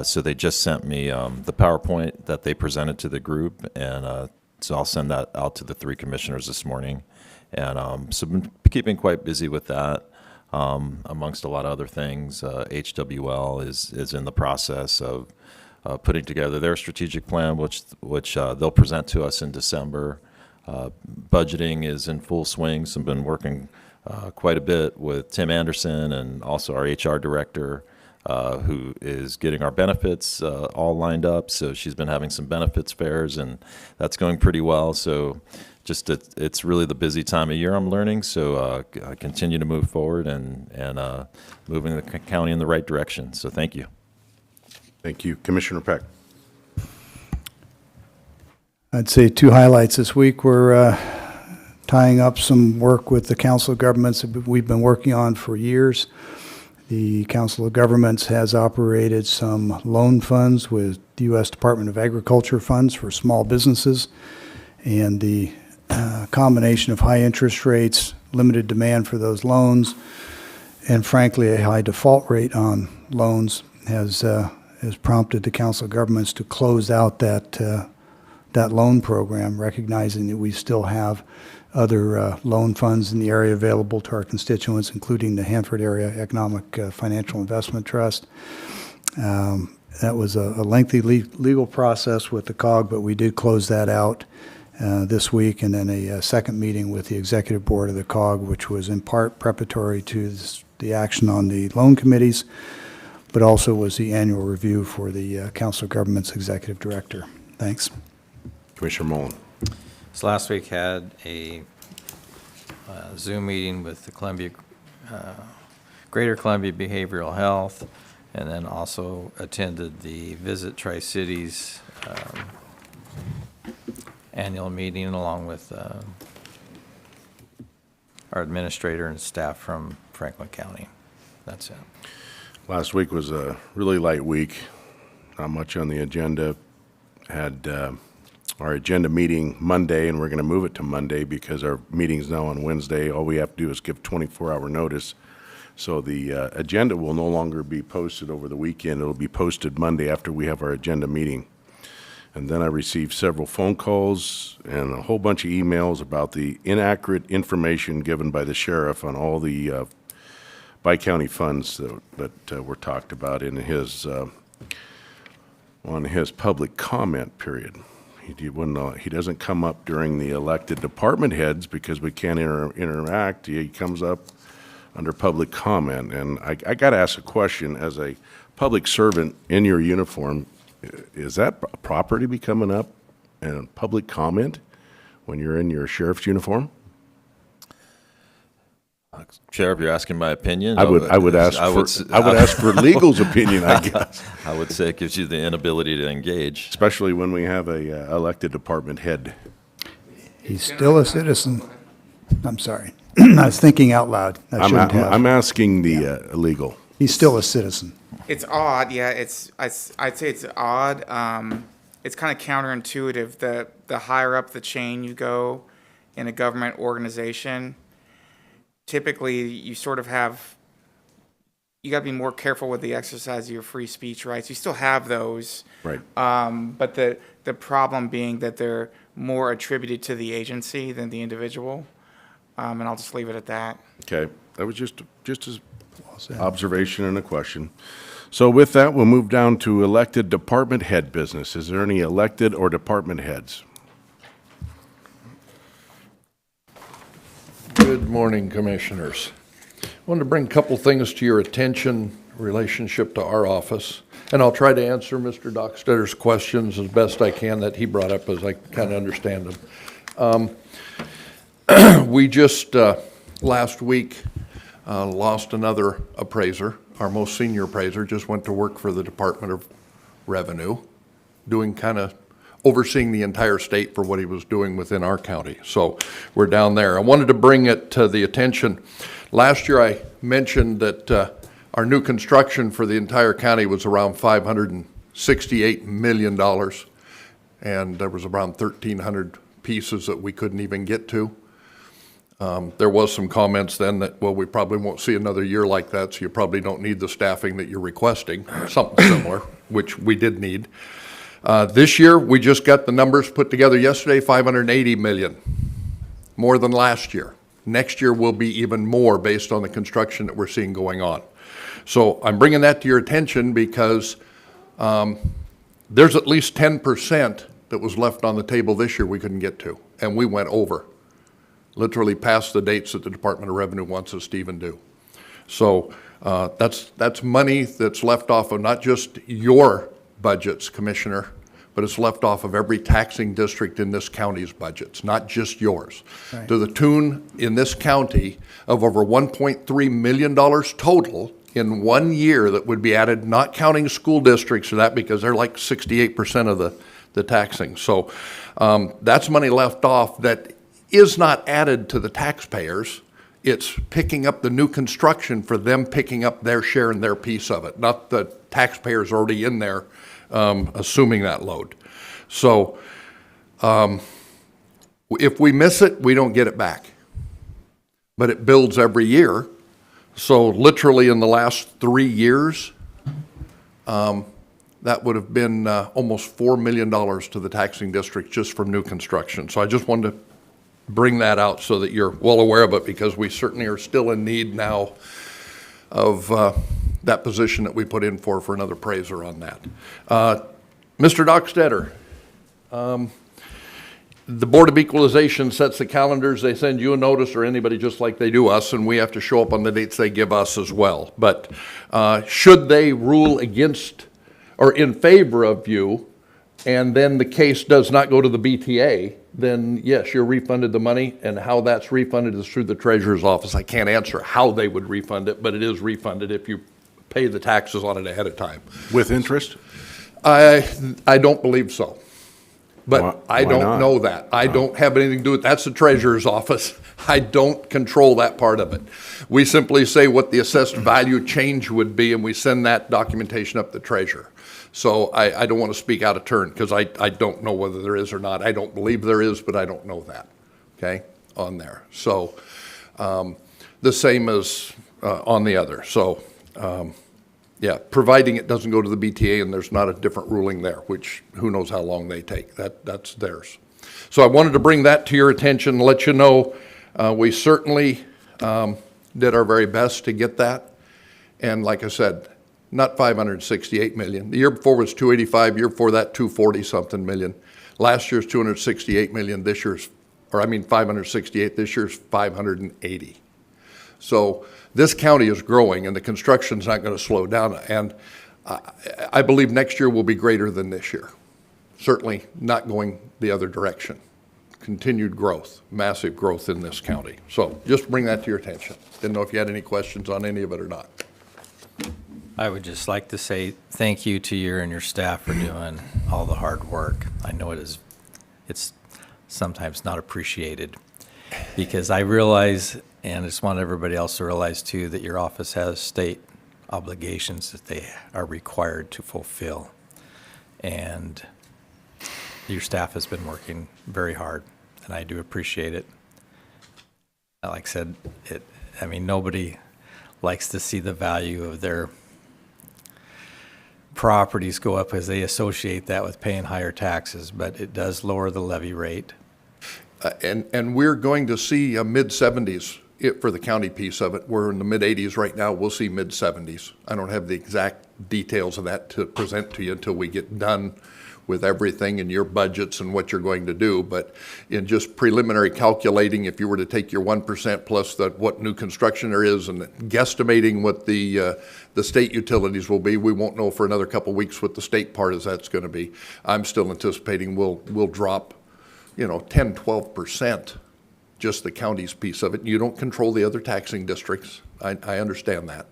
so they just sent me the PowerPoint that they presented to the group, and so I'll send that out to the 3 commissioners this morning. And so been keeping quite busy with that. Amongst a lot of other things, HWL is in the process of putting together their strategic plan, which they'll present to us in December. Budgeting is in full swing, so I've been working quite a bit with Tim Anderson and also our HR director, who is getting our benefits all lined up. So she's been having some benefits fairs, and that's going pretty well. So just it's really the busy time of year, I'm learning. So I continue to move forward and moving the county in the right direction. So thank you. Thank you. Commissioner Peck. I'd say 2 highlights this week. We're tying up some work with the Council of Governments that we've been working on for years. The Council of Governments has operated some loan funds with the U.S. Department of Agriculture funds for small businesses, and the combination of high interest rates, limited demand for those loans, and frankly a high default rate on loans has prompted the Council of Governments to close out that loan program, recognizing that we still have other loan funds in the area available to our constituents, including the Hanford Area Economic Financial Investment Trust. That was a lengthy legal process with the COG, but we did close that out this week, and then a second meeting with the executive board of the COG, which was in part preparatory to the action on the loan committees, but also was the annual review for the Council of Governments Executive Director. Thanks. Commissioner Mullen. So last week had a Zoom meeting with the Greater Columbia Behavioral Health, and then also attended the Visit Tri-Cities annual meeting along with our administrator and staff from Franklin County. That's it. Last week was a really light week. Not much on the agenda. Had our agenda meeting Monday, and we're going to move it to Monday because our meeting's now on Wednesday. All we have to do is give 24-hour notice. So the agenda will no longer be posted over the weekend. It'll be posted Monday after we have our agenda meeting. And then I received several phone calls and a whole bunch of emails about the inaccurate information given by the sheriff on all the bi-county funds that were talked about in his on his public comment period. He doesn't come up during the elected department heads because we can't interact. He comes up under public comment. And I got to ask a question. As a public servant in your uniform, is that proper to be coming up in public comment when you're in your sheriff's uniform? Chair, if you're asking my opinion, I would ask for legal's opinion, I guess, I would say it gives you the inability to engage. especially when we have a elected department head. He's still a citizen. I'm sorry. I was thinking out loud. I shouldn't I'm have. asking the legal. He's still a citizen. It's odd, yeah, I'd say it's odd. It's kind of counterintuitive. The higher up the chain you go in a government organization, typically you sort of have, you got to be more careful with the exercise of your free speech rights. You still have those. Right. But the problem being that they're more attributed to the agency than the individual. And I'll just leave it at that. Okay, that was just an observation and a question. So with that, we'll move down to elected department head business. Is there any elected or department heads? Good morning, Commissioners. I wanted to bring a couple things to your attention in relationship to our office, and I'll try to answer Mr. Dockstetter's questions as best I can that he brought up, as I kind of understand them. We just, last week, lost another appraiser. Our most senior appraiser just went to work for the Department of Revenue, doing kind of overseeing the entire state for what he was doing within our county. So we're down there. I wanted to bring it to the attention. Last year I mentioned that our new construction for the entire county was around $568 million, and there was around 1,300 pieces that we couldn't even get to. There was some comments then that, well, we probably won't see another year like that, so you probably don't need the staffing that you're requesting, something similar, which we did need. This year, we just got the numbers put together yesterday, 580 million, more than last year. Next year will be even more based on the construction that we're seeing going on. So I'm bringing that to your attention because there's at least 10% that was left on the table this year we couldn't get to, and we went over, literally past the dates that the Department of Revenue wants us to even do. So that's money that's left off of not just your budgets, Commissioner, but it's left off of every taxing district in this county's budgets, not just yours. Right. To the tune in this county of over $1.3 million total in 1 year that would be added, not counting school districts or that, because they're like 68% of the taxing. So that's money left off that is not added to the taxpayers. It's picking up the new construction for them picking up their share and their piece of it, not the taxpayers already in there assuming that load. So if we miss it, we don't get it back. But it builds every year. So literally in the last 3 years, that would have been almost $4 million to the taxing district just from new construction. So I just wanted to bring that out so that you're well aware of it, because we certainly are still in need now of that position that we put in for another appraiser on that. Mr. Dockstetter, the Board of Equalization sets the calendars. They send you a notice, or anybody, just like they do us, and we have to show up on the dates they give us as well. But should they rule against or in favor of you, and then the case does not go to the BTA, then yes, you're refunded the money, and how that's refunded is through the Treasurer's office. I can't answer how they would refund it, but it is refunded if you pay the taxes on it ahead of time. With interest? I don't believe so. But I Why don't not? know that. I don't have anything to do with, that's the Treasurer's office. I don't control that part of it. We simply say what the assessed value change would be, and we send that documentation up to the Treasurer. So I don't want to speak out of turn, because I don't know whether there is or not. I don't believe there is, but I don't know that, okay, on there. So the same as on the other. So yeah, providing it doesn't go to the BTA and there's not a different ruling there, which who knows how long they take. That's theirs. So I wanted to bring that to your attention, let you know we certainly did our very best to get that. And like I said, not 568 million. The year before was 285, year before that 240 something million. Last year's 268 million, this year's, 568, this year's 580. So this county is growing, and the construction's not going to slow down. And I believe next year will be greater than this year. Certainly not going the other direction. continued growth, massive growth in this county. So just bring that to your attention. Didn't know if you had any questions on any of it or not. I would just like to say thank you to you and your staff for doing all the hard work. I know it's sometimes not appreciated, because I realize, and I just want everybody else to realize too, that your office has state obligations that they are required to fulfill. And your staff has been working very hard, and I do appreciate it. Like I said, nobody likes to see the value of their properties go up as they associate that with paying higher taxes, but it does lower the levy rate. And we're going to see a mid-70s for the county piece of it. We're in the mid-80s right now. We'll see mid-70s. I don't have the exact details of that to present to you until we get done with everything in your budgets and what you're going to do. But in just preliminary calculating, if you were to take your 1% plus what new construction there is and guesstimating what the state utilities will be, we won't know for another couple of weeks what the state part is that's going to be. I'm still anticipating we'll drop, 10, 12%, just the county's piece of it. You don't control the other taxing districts. I understand that.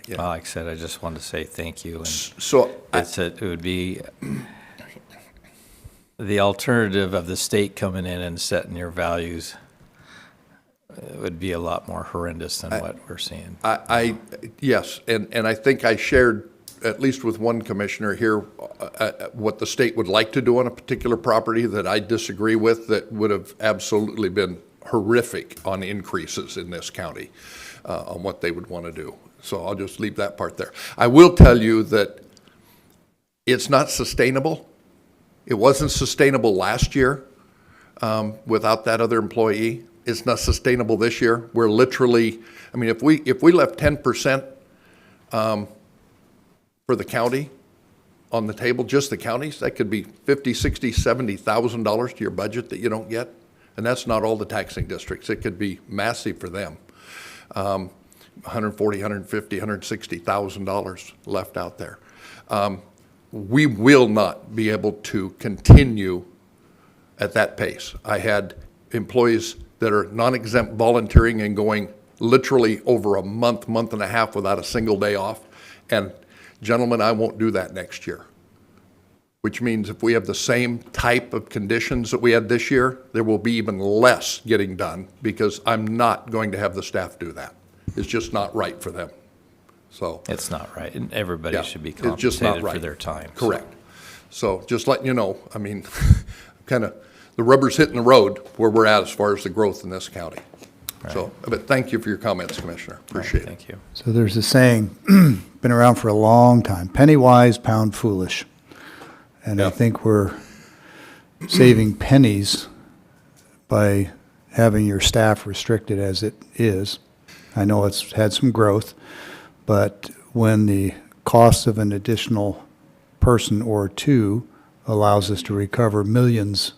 Yeah. Well, like I said, I just wanted to say thank you. And So it would be the alternative of the state coming in and setting your values. It would be a lot more horrendous than what we're seeing. Yes, and I think I shared, at least with one commissioner here, what the state would like to do on a particular property that I disagree with, that would have absolutely been horrific on increases in this county on what they would want to do. So I'll just leave that part there. I will tell you that it's not sustainable. It wasn't sustainable last year without that other employee. It's not sustainable this year. We're literally, if we left 10% for the county on the table, just the counties, that could be $50,000, $60,000, $70,000 to your budget that you don't get. And that's not all the taxing districts. It could be massive for them. $140,000, $150,000, $160,000 left out there. We will not be able to continue at that pace. I had employees that are non-exempt volunteering and going literally over a month, month and a half without a single day off. And gentlemen, I won't do that next year. Which means if we have the same type of conditions that we had this year, there will be even less getting done, because I'm not going to have the staff do that. It's just not right for them. So It's not right, and everybody yeah, should be it's just not compensated right. for their time. Correct. So just letting you know, kind of the rubber's hitting the road where we're at as far as the growth in this county. So, but thank you for your comments, Commissioner. Appreciate it. Thank you. So there's a saying, been around for a long time, penny wise, pound foolish. And I Yep. think we're saving pennies by having your staff restricted as it is. I know it's had some growth, but when the cost of an additional person or two allows us to recover millions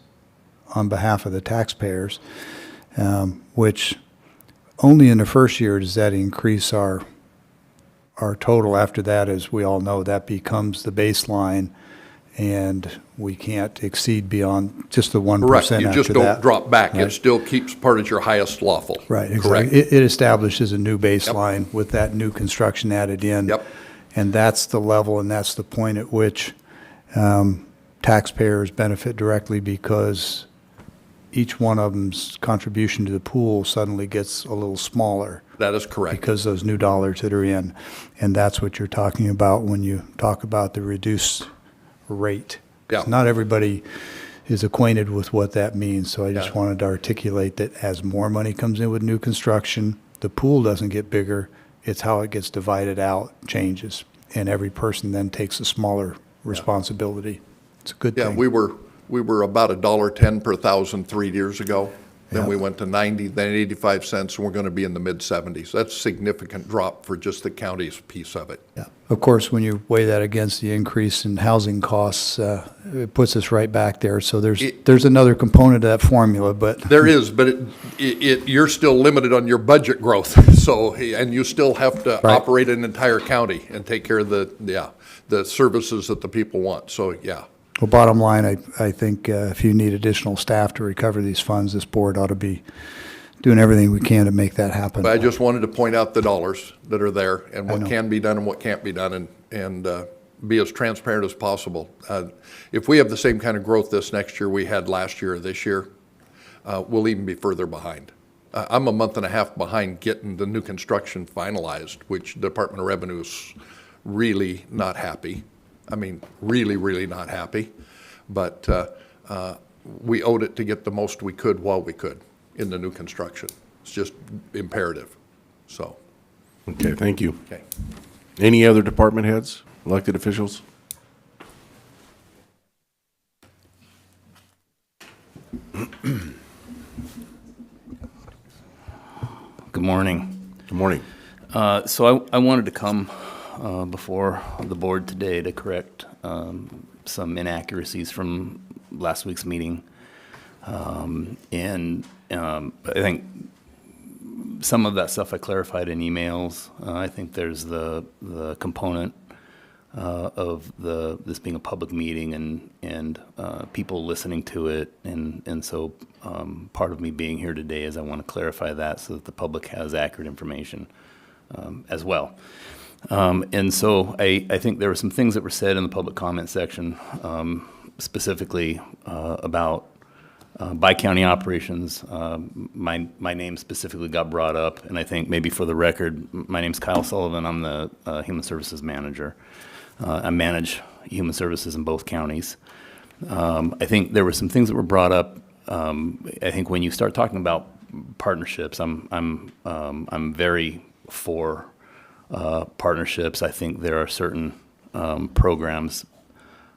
on behalf of the taxpayers, which only in the first year does that increase our total. After that, as we all know, that becomes the baseline, and we can't exceed beyond just the 1% Correct. after You that. just don't drop back. Right. It still keeps part of your highest lawful. Right, Correct. exactly. It establishes a new baseline with that new construction added in. Yep. And that's the level, and that's the point at which taxpayers benefit directly, because each one of them's contribution to the pool suddenly gets a little smaller That is correct. because those new dollars that are in. And that's what you're talking about when you talk about the reduced rate. 'Cause Yeah. not everybody is acquainted with what that means, so I just Yeah. wanted to articulate that as more money comes in with new construction, the pool doesn't get bigger, it's how it gets divided out changes, and every person then takes a smaller responsibility. It's a good Yeah, thing. we were about $1.10 per thousand 3 years ago. Then Yeah. we went to 90, then 85 cents, and we're going to be in the mid-70s. That's a significant drop for just the county's piece of it. Yeah. Of course, when you weigh that against the increase in housing costs, it puts us right back there. So there's another component of that formula, but There is, but you're still limited on your budget growth. So, and you still have to Right. operate an entire county and take care of the services that the people want. So, yeah. Well, bottom line, I think if you need additional staff to recover these funds, this board ought to be doing everything we can to make that happen. But I just wanted to point out the dollars that are there and I what know. can be done and what can't be done, and be as transparent as possible. If we have the same kind of growth this next year we had last year or this year, we'll even be further behind. I'm a month and a half behind getting the new construction finalized, which the Department of Revenue is really not happy. I mean, really, really not happy. But we owed it to get the most we could while we could in the new construction. It's just imperative, so, Okay, thank you. okay. Any other department heads, elected officials? Good morning. Good morning. So I wanted to come before the board today to correct some inaccuracies from last week's meeting. And I think some of that stuff I clarified in emails. I think there's the component of this being a public meeting and people listening to it. And so part of me being here today is I want to clarify that so that the public has accurate information as well. And so I think there were some things that were said in the public comment section, specifically about by-county operations. My name specifically got brought up, and I think maybe for the record, my name's Kyle Sullivan. I'm the Human Services Manager. I manage human services in both counties. I think there were some things that were brought up. I think when you start talking about partnerships, I'm very for partnerships. I think there are certain programs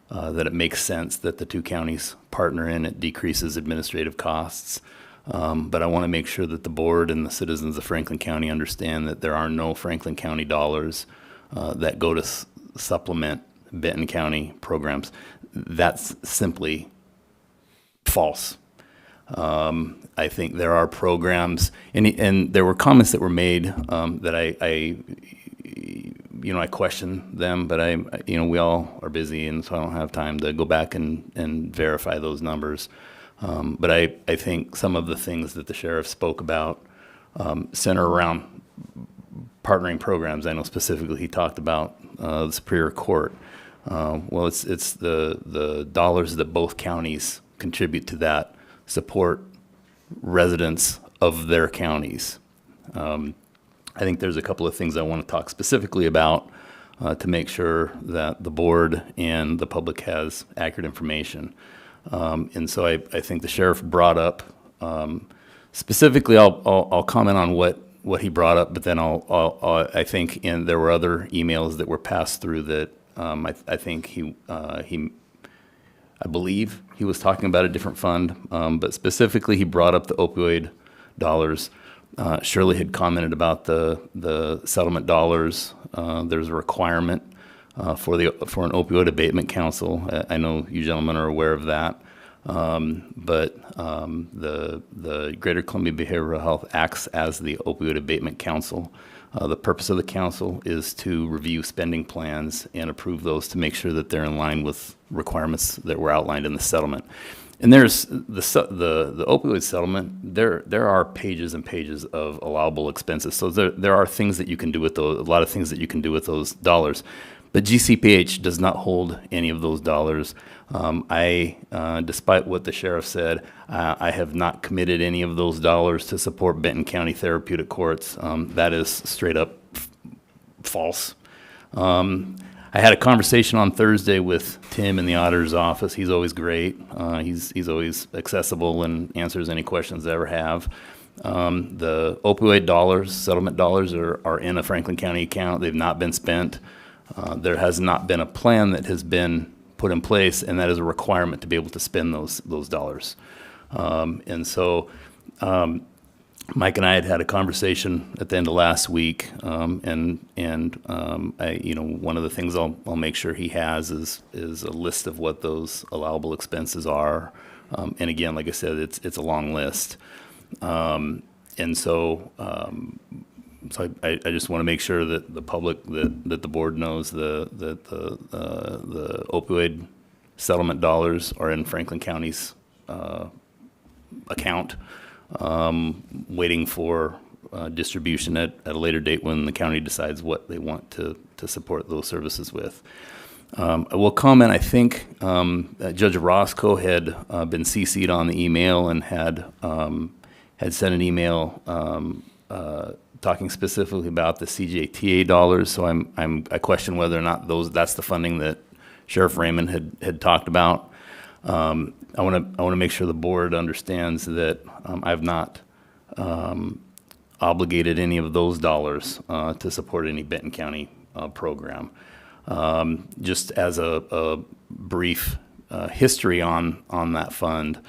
that it makes sense that the two counties partner in. It decreases administrative costs. But I want to make sure that the board and the citizens of Franklin County understand that there are no Franklin County dollars that go to supplement Benton County programs. That's simply false. I think there are programs, and there were comments that were made that I question them, but we all are busy, and so I don't have time to go back and verify those numbers. But I think some of the things that the sheriff spoke about center around partnering programs. I know specifically he talked about the Superior Court. Well, it's the dollars that both counties contribute to that support residents of their counties. I think there's a couple of things I want to talk specifically about to make sure that the board and the public has accurate information. And so I think the sheriff brought up, specifically, I'll comment on what he brought up, but then I think there were other emails that were passed through that I think I believe he was talking about a different fund, but specifically he brought up the opioid dollars. Shirley had commented about the settlement dollars. There's a requirement for an opioid abatement council. I know you gentlemen are aware of that. But the Greater Columbia Behavioral Health acts as the opioid abatement council. The purpose of the council is to review spending plans and approve those to make sure that they're in line with requirements that were outlined in the settlement. And there's the opioid settlement. There are pages and pages of allowable expenses. So there are things that you can do with those. A lot of things that you can do with those dollars. But GCPH does not hold any of those dollars. Despite what the sheriff said, I have not committed any of those dollars to support Benton County Therapeutic Courts. That is straight up false. I had a conversation on Thursday with Tim in the auditor's office. He's always great. He's always accessible and answers any questions I ever have. The opioid dollars, settlement dollars, are in a Franklin County account. They've not been spent. There has not been a plan that has been put in place, and that is a requirement to be able to spend those dollars. And so Mike and I had a conversation at the end of last week, and one of the things I'll make sure he has is a list of what those allowable expenses are. And again, like I said, it's a long list. And so I just want to make sure that the public, that the board knows that the opioid settlement dollars are in Franklin County's account, waiting for distribution at a later date when the county decides what they want to support those services with. I will comment, I think Judge Roscoe had been CC'd on the email and had sent an email talking specifically about the CJTA dollars. So I question whether or not that's the funding that Sheriff Raymond had talked about. I want to make sure the board understands that I've not obligated any of those dollars to support any Benton County program. Just as a brief history on that fund,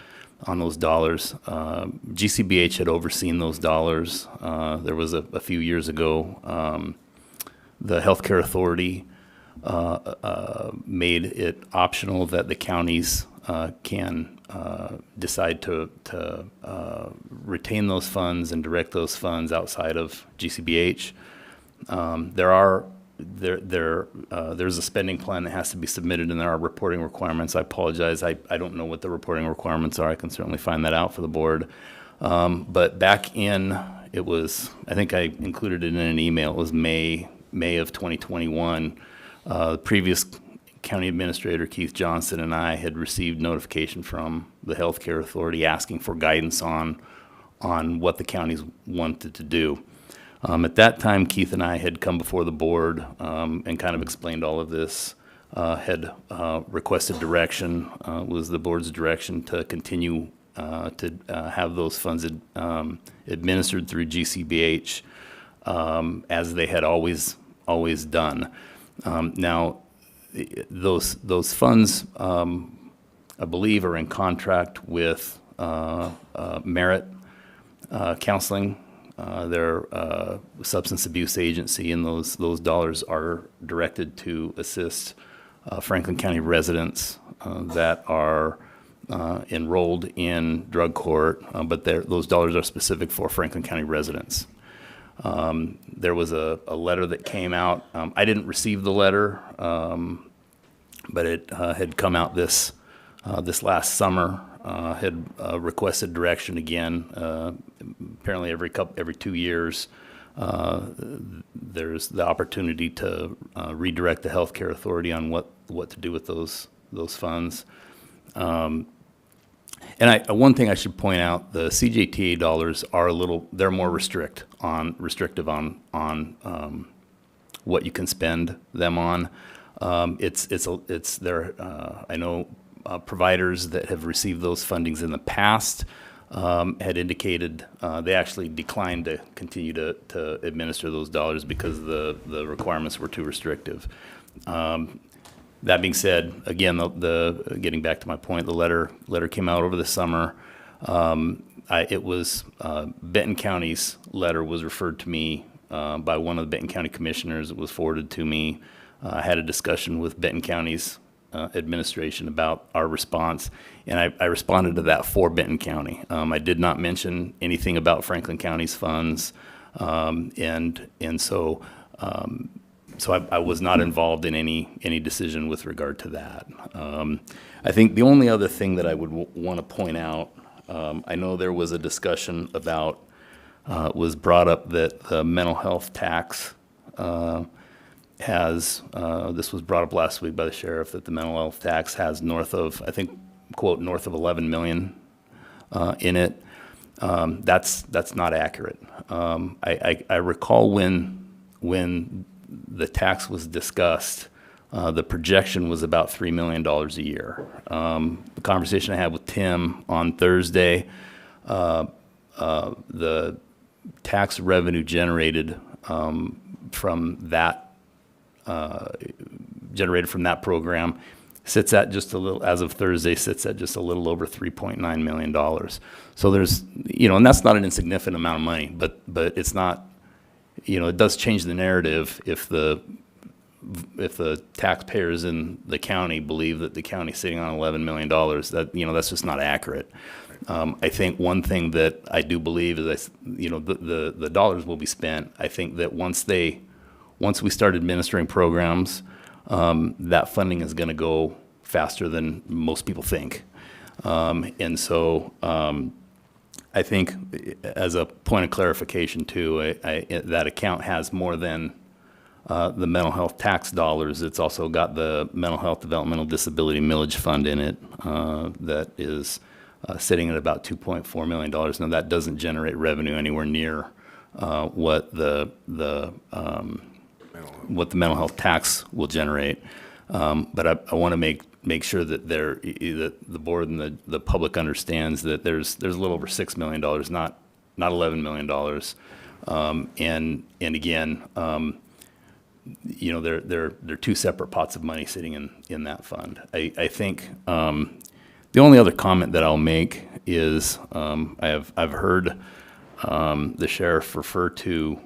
on those dollars, GCBH had overseen those dollars. There was a few years ago, the Healthcare Authority made it optional that the counties can decide to retain those funds and direct those funds outside of GCBH. There's a spending plan that has to be submitted, and there are reporting requirements. I apologize, I don't know what the reporting requirements are. I can certainly find that out for the board. But back in, it was, I think I included it in an email, it was May of 2021. The previous county administrator, Keith Johnson, and I had received notification from the Healthcare Authority asking for guidance on what the counties wanted to do. At that time, Keith and I had come before the board and kind of explained all of this, had requested direction, was the board's direction to continue to have those funds administered through GCBH as they had always done. Now, those funds, I believe, are in contract with Merit Counseling. They're a substance abuse agency, and those dollars are directed to assist Franklin County residents that are enrolled in drug court, but those dollars are specific for Franklin County residents. There was a letter that came out. I didn't receive the letter, but it had come out this last summer. Had requested direction again. Apparently, every 2 years, there's the opportunity to redirect the Healthcare Authority on what to do with those funds. And one thing I should point out: the CJTA dollars are they're more restrictive on what you can spend them on. I know providers that have received those fundings in the past had indicated they actually declined to continue to administer those dollars because the requirements were too restrictive. That being said, again, getting back to my point, the letter came out over the summer. It was Benton County's letter was referred to me by one of the Benton County commissioners. It was forwarded to me. I had a discussion with Benton County's administration about our response, and I responded to that for Benton County. I did not mention anything about Franklin County's funds, and so I was not involved in any decision with regard to that. I think the only other thing that I would want to point out, I know there was a discussion about, was brought up that the mental health tax this was brought up last week by the sheriff, that the mental health tax has north of, I think, quote, north of 11 million in it. That's not accurate. I recall when the tax was discussed, the projection was about $3 million a year. The conversation I had with Tim on Thursday, the tax revenue generated from that program sits at just a little, as of Thursday, sits at just a little over $3.9 million. So there's, and that's not an insignificant amount of money, but it's not, it does change the narrative if the taxpayers in the county believe that the county's sitting on $11 million, that's just not accurate. I think one thing that I do believe is, the dollars will be spent. I think that once we start administering programs, that funding is going to go faster than most people think. And so I think, as a point of clarification too, that account has more than the mental health tax dollars. It's also got the mental health developmental disability millage fund in it that is sitting at about $2.4 million. Now, that doesn't generate revenue anywhere near what the mental health tax will generate. But I want to make sure that that the board and the public understands that there's a little over $6 million, not $11 million. And again, they're two separate pots of money sitting in that fund. I think the only other comment that I'll make is I've heard the sheriff refer to.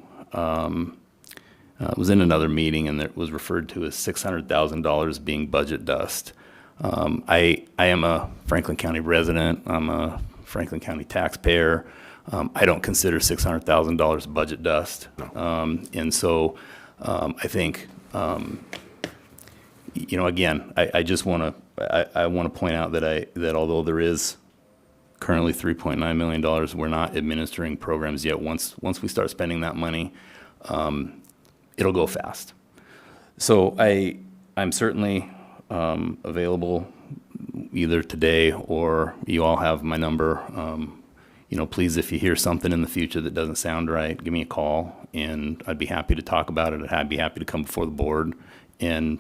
It was in another meeting, and it was referred to as $600,000 being budget dust. I am a Franklin County resident. I'm a Franklin County taxpayer. I don't consider $600,000 budget dust. No. And so I think, again, I just want to point out that although there is currently $3.9 million, we're not administering programs yet. Once we start spending that money, it'll go fast. So I'm certainly available either today, or you all have my number. Please, if you hear something in the future that doesn't sound right, give me a call, and I'd be happy to talk about it. I'd be happy to come before the board and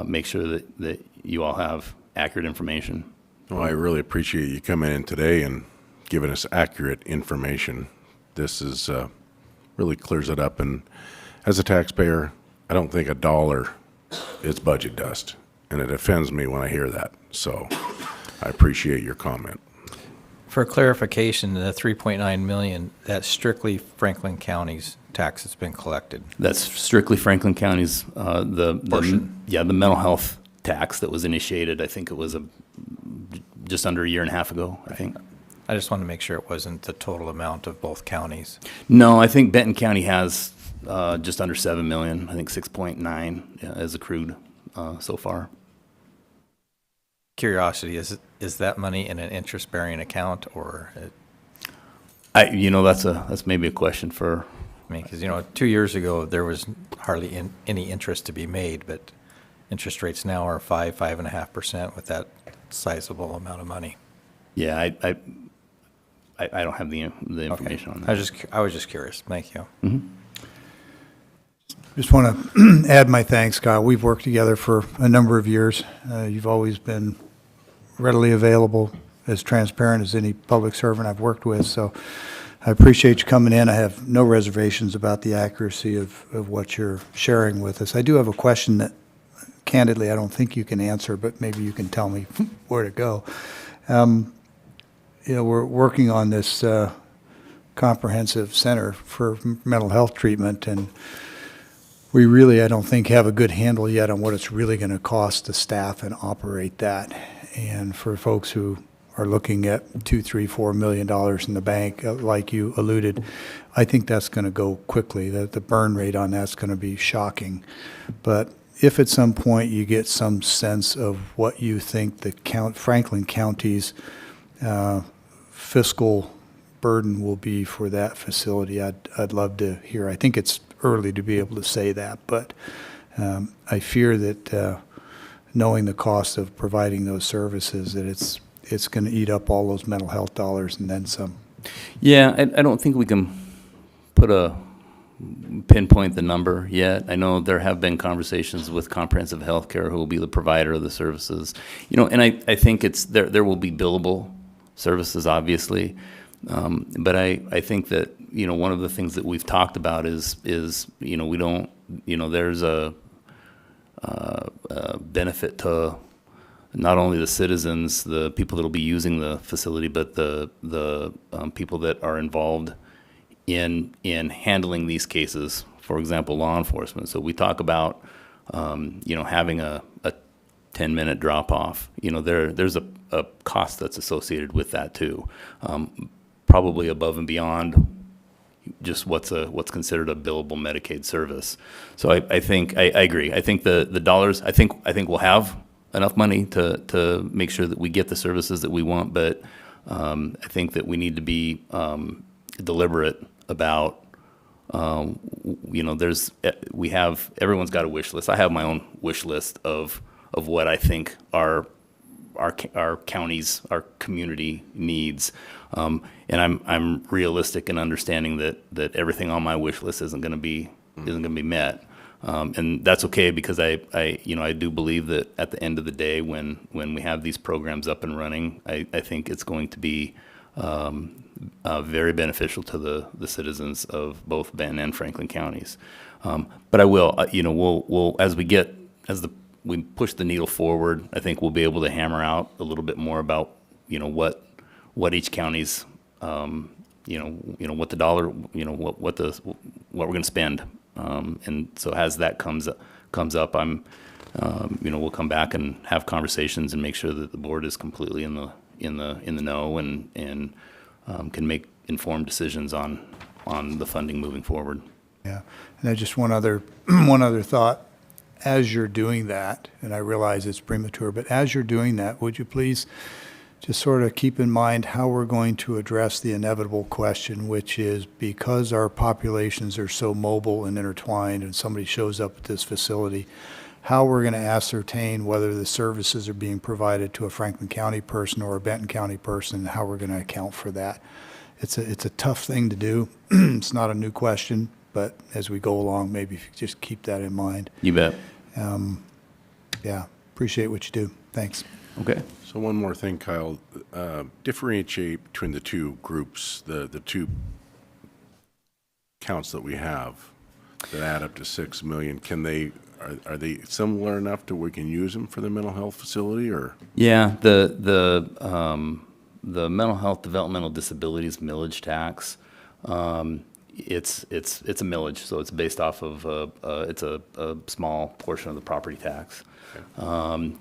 make sure that you all have accurate information. Well, I really appreciate you coming in today and giving us accurate information. This is really clears it up. And as a taxpayer, I don't think a dollar is budget dust, and it offends me when I hear that. So I appreciate your comment. For clarification, the 3.9 million, that's strictly Franklin County's tax that's been collected. That's strictly Franklin County's, Portion. the mental health tax that was initiated. I think it was just under a year and a half ago, I think. I just wanted to make sure it wasn't the total amount of both counties. No, I think Benton County has just under 7 million. I think 6.9 as accrued so far. Curiosity, is that money in an interest-bearing account, or? That's maybe a question for. I mean, because 2 years ago there was hardly any interest to be made, but interest rates now are 5.5% with that sizable amount of money. Yeah, I don't have the information on that. I was just curious. Thank you. Mm-hmm. Just want to add my thanks, Scott. We've worked together for a number of years. You've always been readily available, as transparent as any public servant I've worked with. So I appreciate you coming in. I have no reservations about the accuracy of what you're sharing with us. I do have a question that, candidly, I don't think you can answer, but maybe you can tell me where to go. We're working on this comprehensive center for mental health treatment, and we really, I don't think, have a good handle yet on what it's really going to cost to staff and operate that. And for folks who are looking at $2, $3, $4 million in the bank, like you alluded, I think that's going to go quickly. The burn rate on that's going to be shocking. But if at some point you get some sense of what you think the Franklin County's fiscal burden will be for that facility, I'd love to hear. I think it's early to be able to say that, but I fear that knowing the cost of providing those services, that it's going to eat up all those mental health dollars and then some. Yeah, I don't think we can pinpoint the number yet. I know there have been conversations with Comprehensive Healthcare, who will be the provider of the services. And I think there will be billable services, obviously. But I think that, one of the things that we've talked about is we don't, there's a benefit to not only the citizens, the people that will be using the facility, but the people that are involved in handling these cases. For example, law enforcement. So we talk about, having a 10-minute drop-off. There's a cost that's associated with that too, probably above and beyond just what's considered a billable Medicaid service. So I think I agree. I think the dollars. I think we'll have enough money to make sure that we get the services that we want, but I think that we need to be deliberate about, everyone's got a wish list. I have my own wish list of what I think our counties, our community needs. And I'm realistic in understanding that everything on my wish list isn't going to be met. And that's okay, because I do believe that at the end of the day, when we have these programs up and running, I think it's going to be very beneficial to the citizens of both Benton and Franklin counties. But we'll as we push the needle forward, I think we'll be able to hammer out a little bit more about what each county's what the dollar, what we're going to spend. And so as that comes up, we'll come back and have conversations and make sure that the board is completely in the know and can make informed decisions on the funding moving forward. Yeah, and then just one other thought. As you're doing that, and I realize it's premature, but as you're doing that, would you please just sort of keep in mind how we're going to address the inevitable question, which is, because our populations are so mobile and intertwined and somebody shows up at this facility, how we're going to ascertain whether the services are being provided to a Franklin County person or a Benton County person, and how we're going to account for that. It's a tough thing to do. It's not a new question, but as we go along, maybe if you just keep that in mind. You bet. Yeah, appreciate what you do. Thanks. Okay. So one more thing, Kyle, differentiate between the two groups, the two counts that we have that add up to 6 million. Are they similar enough to where we can use them for the mental health facility, or? Yeah, the mental health developmental disabilities millage tax, it's a millage, so it's based off of it's a small portion of the property tax. Okay.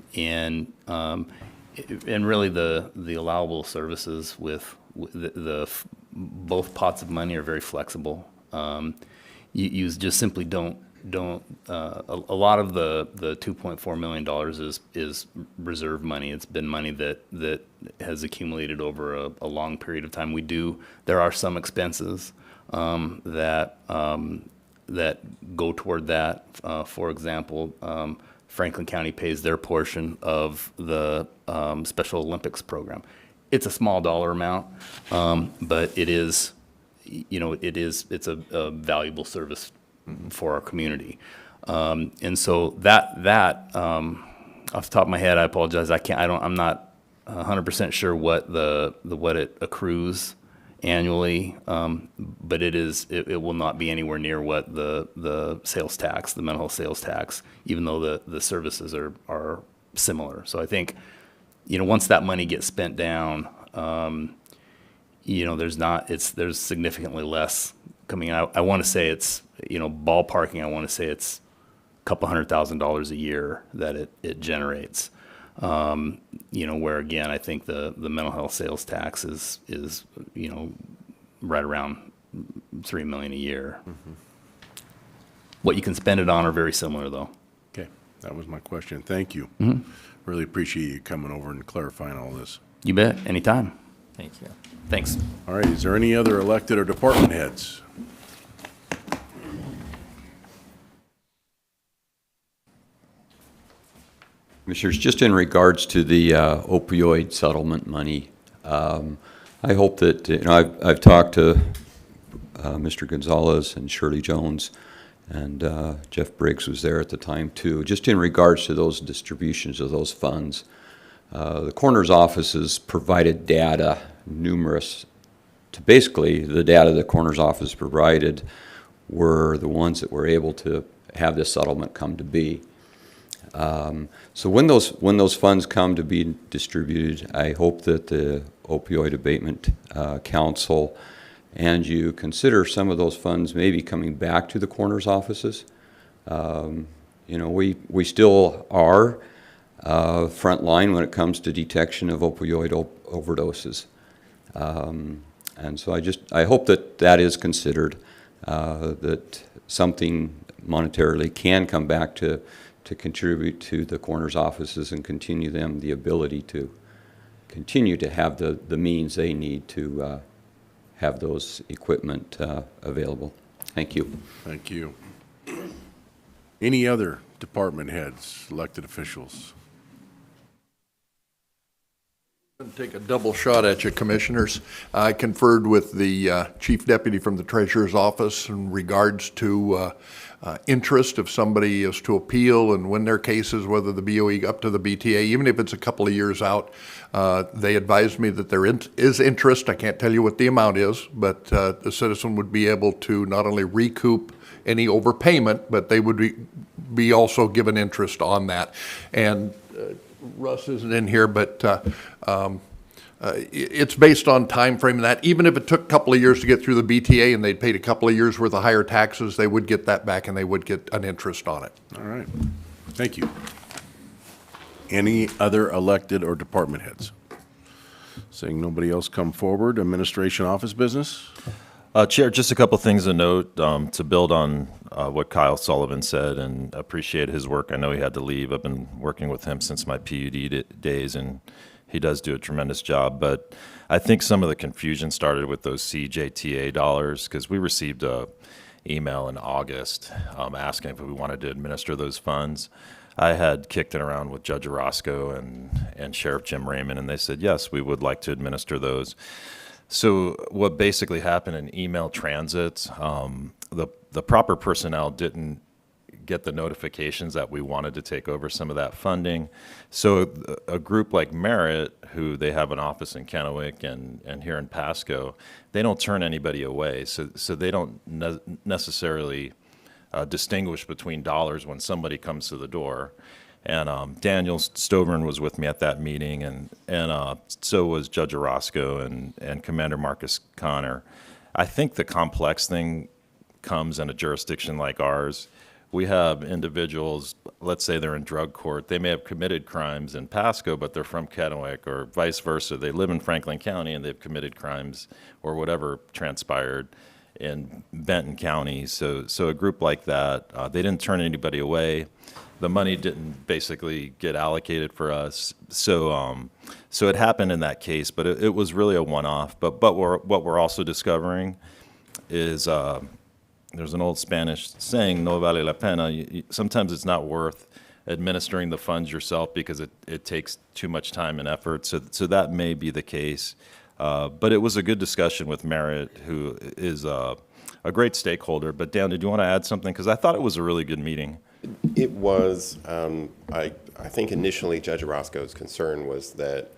And really the allowable services with the both pots of money are very flexible. You just simply don't a lot of the $2.4 million is reserve money. It's been money that has accumulated over a long period of time. There are some expenses that go toward that. For example, Franklin County pays their portion of the Special Olympics program. It's a small dollar amount, but it's a valuable service for our community. And so that off the top of my head, I apologize. I'm not 100% sure what it accrues annually, but it will not be anywhere near what the sales tax, the mental health sales tax, even though the services are similar. So I think, once that money gets spent down, there's significantly less coming out. I want to say it's, ballparking, I want to say it's a couple $100,000 a year that it generates. Where again, I think the mental health sales tax is right around $3 million a year. Mm-hmm. What you can spend it on are very similar, though. Okay, that was my question. Thank you. Mm-hmm. Really appreciate you coming over and clarifying all this. You bet. Anytime. Thank you. Thanks. All right, is there any other elected or department heads? Commissioners, just in regards to the opioid settlement money, I hope that, I've talked to Mr. Gonzalez and Shirley Jones, and Jeff Briggs was there at the time too. Just in regards to those distributions of those funds, the coroner's office has provided data, basically the data the coroner's office provided were the ones that were able to have this settlement come to be. So when those funds come to be distributed, I hope that the Opioid Abatement Council and you consider some of those funds maybe coming back to the coroner's offices. We still are front line when it comes to detection of opioid overdoses. And so I hope that is considered, that something monetarily can come back to to contribute to the coroner's offices and continue them the ability to continue to have the means they need to have those equipment available. Thank you. Thank you. Any other department heads, elected officials? Take a double shot at you, Commissioners. I conferred with the Chief Deputy from the Treasurer's Office in regards to interest if somebody is to appeal and win their cases, whether the BOE up to the BTA, even if it's a couple of years out. They advised me that there is interest. I can't tell you what the amount is, but the citizen would be able to not only recoup any overpayment, but they would be also given interest on that. And Russ isn't in here, but it's based on time frame and that. Even if it took a couple of years to get through the BTA and they'd paid a couple of years worth of higher taxes, they would get that back and they would get an interest on it. All right. Thank you. Any other elected or department heads? Seeing nobody else come forward, administration office business? Chair, just a couple things to note to build on what Kyle Sullivan said, and appreciate his work. I know he had to leave. I've been working with him since my PUD days, and he does do a tremendous job. But I think some of the confusion started with those CJTA dollars, because we received a email in August asking if we wanted to administer those funds. I had kicked it around with Judge Orozco and Sheriff Jim Raymond, and they said, yes, we would like to administer those. So what basically happened in email transits, the proper personnel didn't get the notifications that we wanted to take over some of that funding. So a group like Merit, who they have an office in Kennewick and here in Pasco, they don't turn anybody away. So they don't necessarily distinguish between dollars when somebody comes to the door. And Daniel Stovern was with me at that meeting, and so was Judge Orozco and Commander Marcus Connor. I think the complex thing comes in a jurisdiction like ours. We have individuals, let's say they're in drug court, they may have committed crimes in Pasco, but they're from Kennewick, or vice versa. They live in Franklin County and they've committed crimes or whatever transpired in Benton County. So a group like that, they didn't turn anybody away. The money didn't basically get allocated for us. So it happened in that case, but it was really a one-off. But what we're also discovering is there's an old Spanish saying, no vale la pena. Sometimes it's not worth administering the funds yourself because it takes too much time and effort. So that may be the case. But it was a good discussion with Merritt, who is a great stakeholder. But Dan, did you want to add something? Because I thought it was a really good meeting. It was. I think initially Judge Orozco's concern was that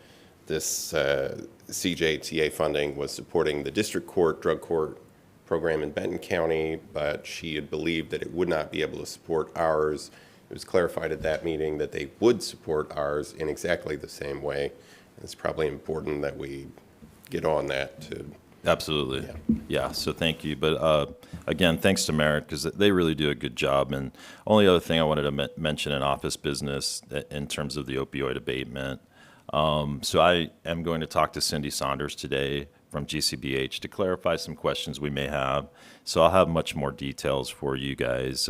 this CJTA funding was supporting the district court, drug court program in Benton County, but she had believed that it would not be able to support ours. It was clarified at that meeting that they would support ours in exactly the same way. It's probably important that we get on that too. Absolutely. Yeah, so thank you. But again, thanks to Merritt, because they really do a good job. And only other thing I wanted to mention in office business in terms of the opioid abatement. So I am going to talk to Cindy Saunders today from GCBH to clarify some questions we may have. So I'll have much more details for you guys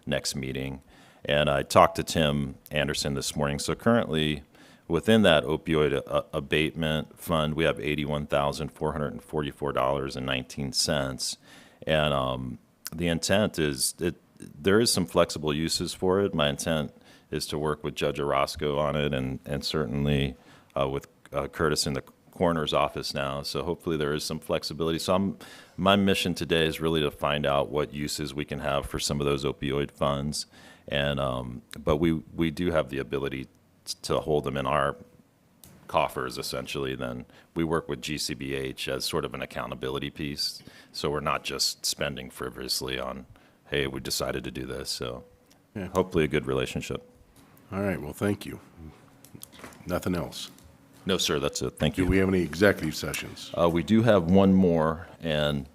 next meeting. And I talked to Tim Anderson this morning. So currently, within that opioid abatement fund, we have $81,444.19. And the intent is there is some flexible uses for it. My intent is to work with Judge Orozco on it and certainly with Curtis in the coroner's office now. So hopefully there is some flexibility. So my mission today is really to find out what uses we can have for some of those opioid funds. And but we do have the ability to hold them in our coffers, essentially. Then we work with GCBH as sort of an accountability piece. So we're not just spending frivolously on, hey, we decided to do this. So Yeah. hopefully a good relationship. All right, well, thank you. Nothing else. No, sir, that's it. Thank Do you. we have any executive sessions? We do have one more, and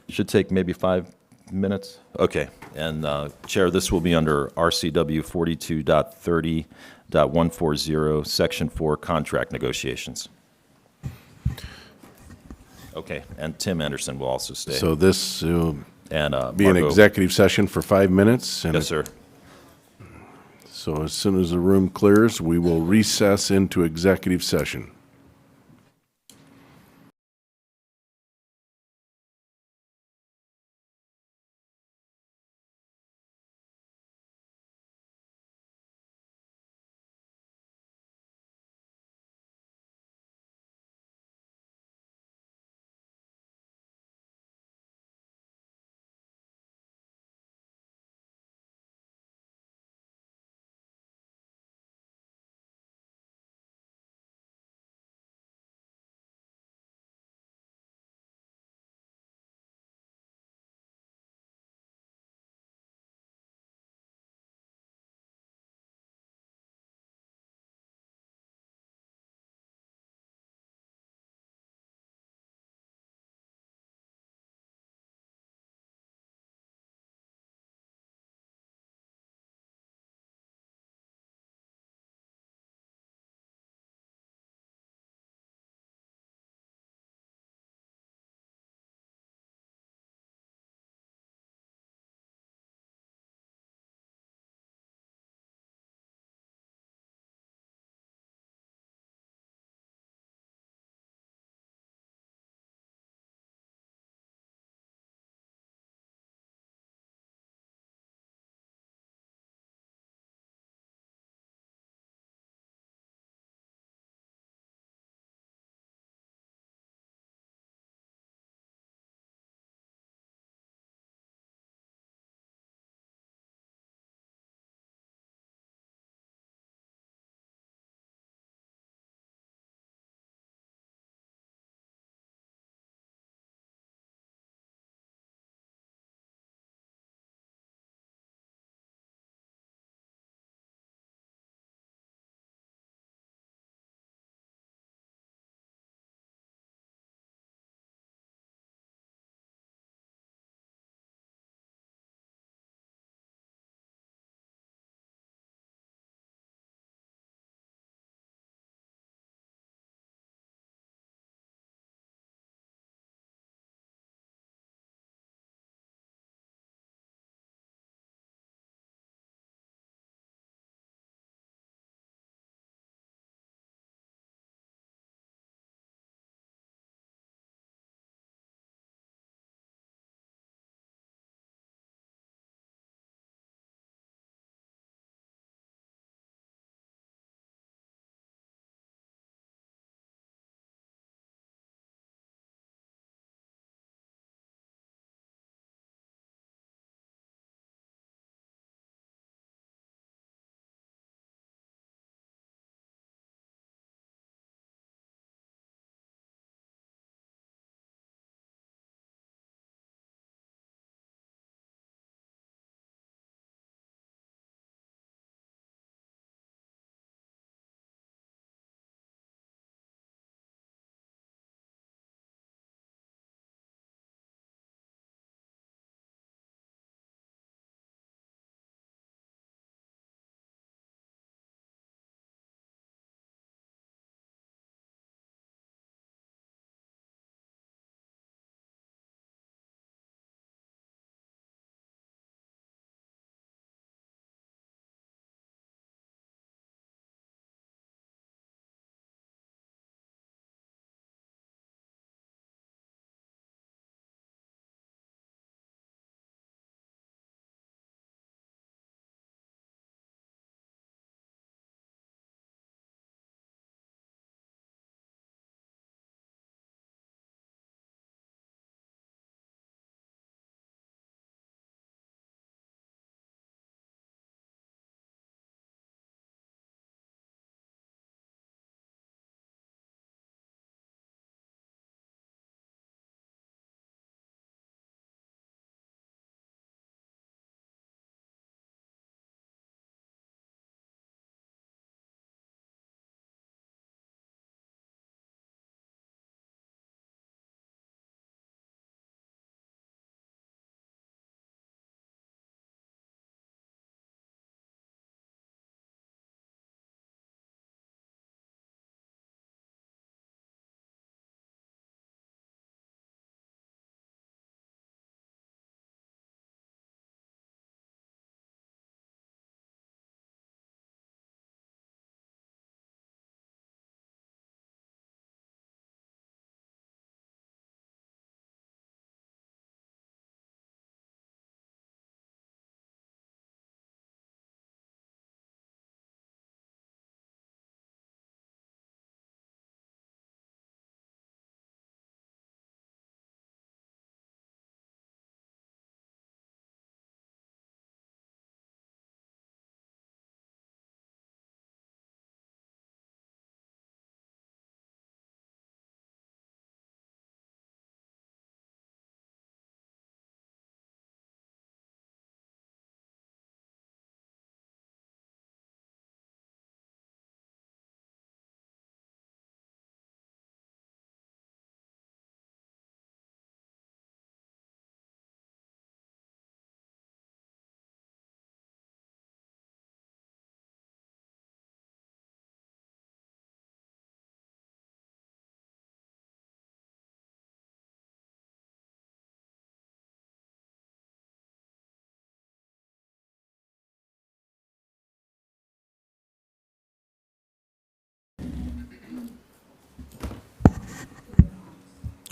should take maybe 5 minutes. Okay, and Chair, this will be under RCW 42.30.140, Section 4, contract negotiations. Okay, and Tim Anderson will also stay. So this will And be an Margot- executive session for 5 minutes. And Yes, sir. So as soon as the room clears, we will recess into executive session.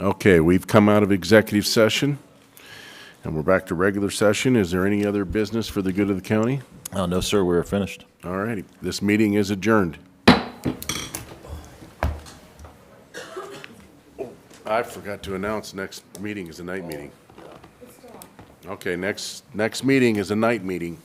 Okay, we've come out of executive session, and we're back to regular session. Is there any other business for the good of the county? Oh, no, sir, we're finished. All righty, this meeting is adjourned. I forgot to announce next meeting is a night meeting. Okay, next meeting is a night meeting.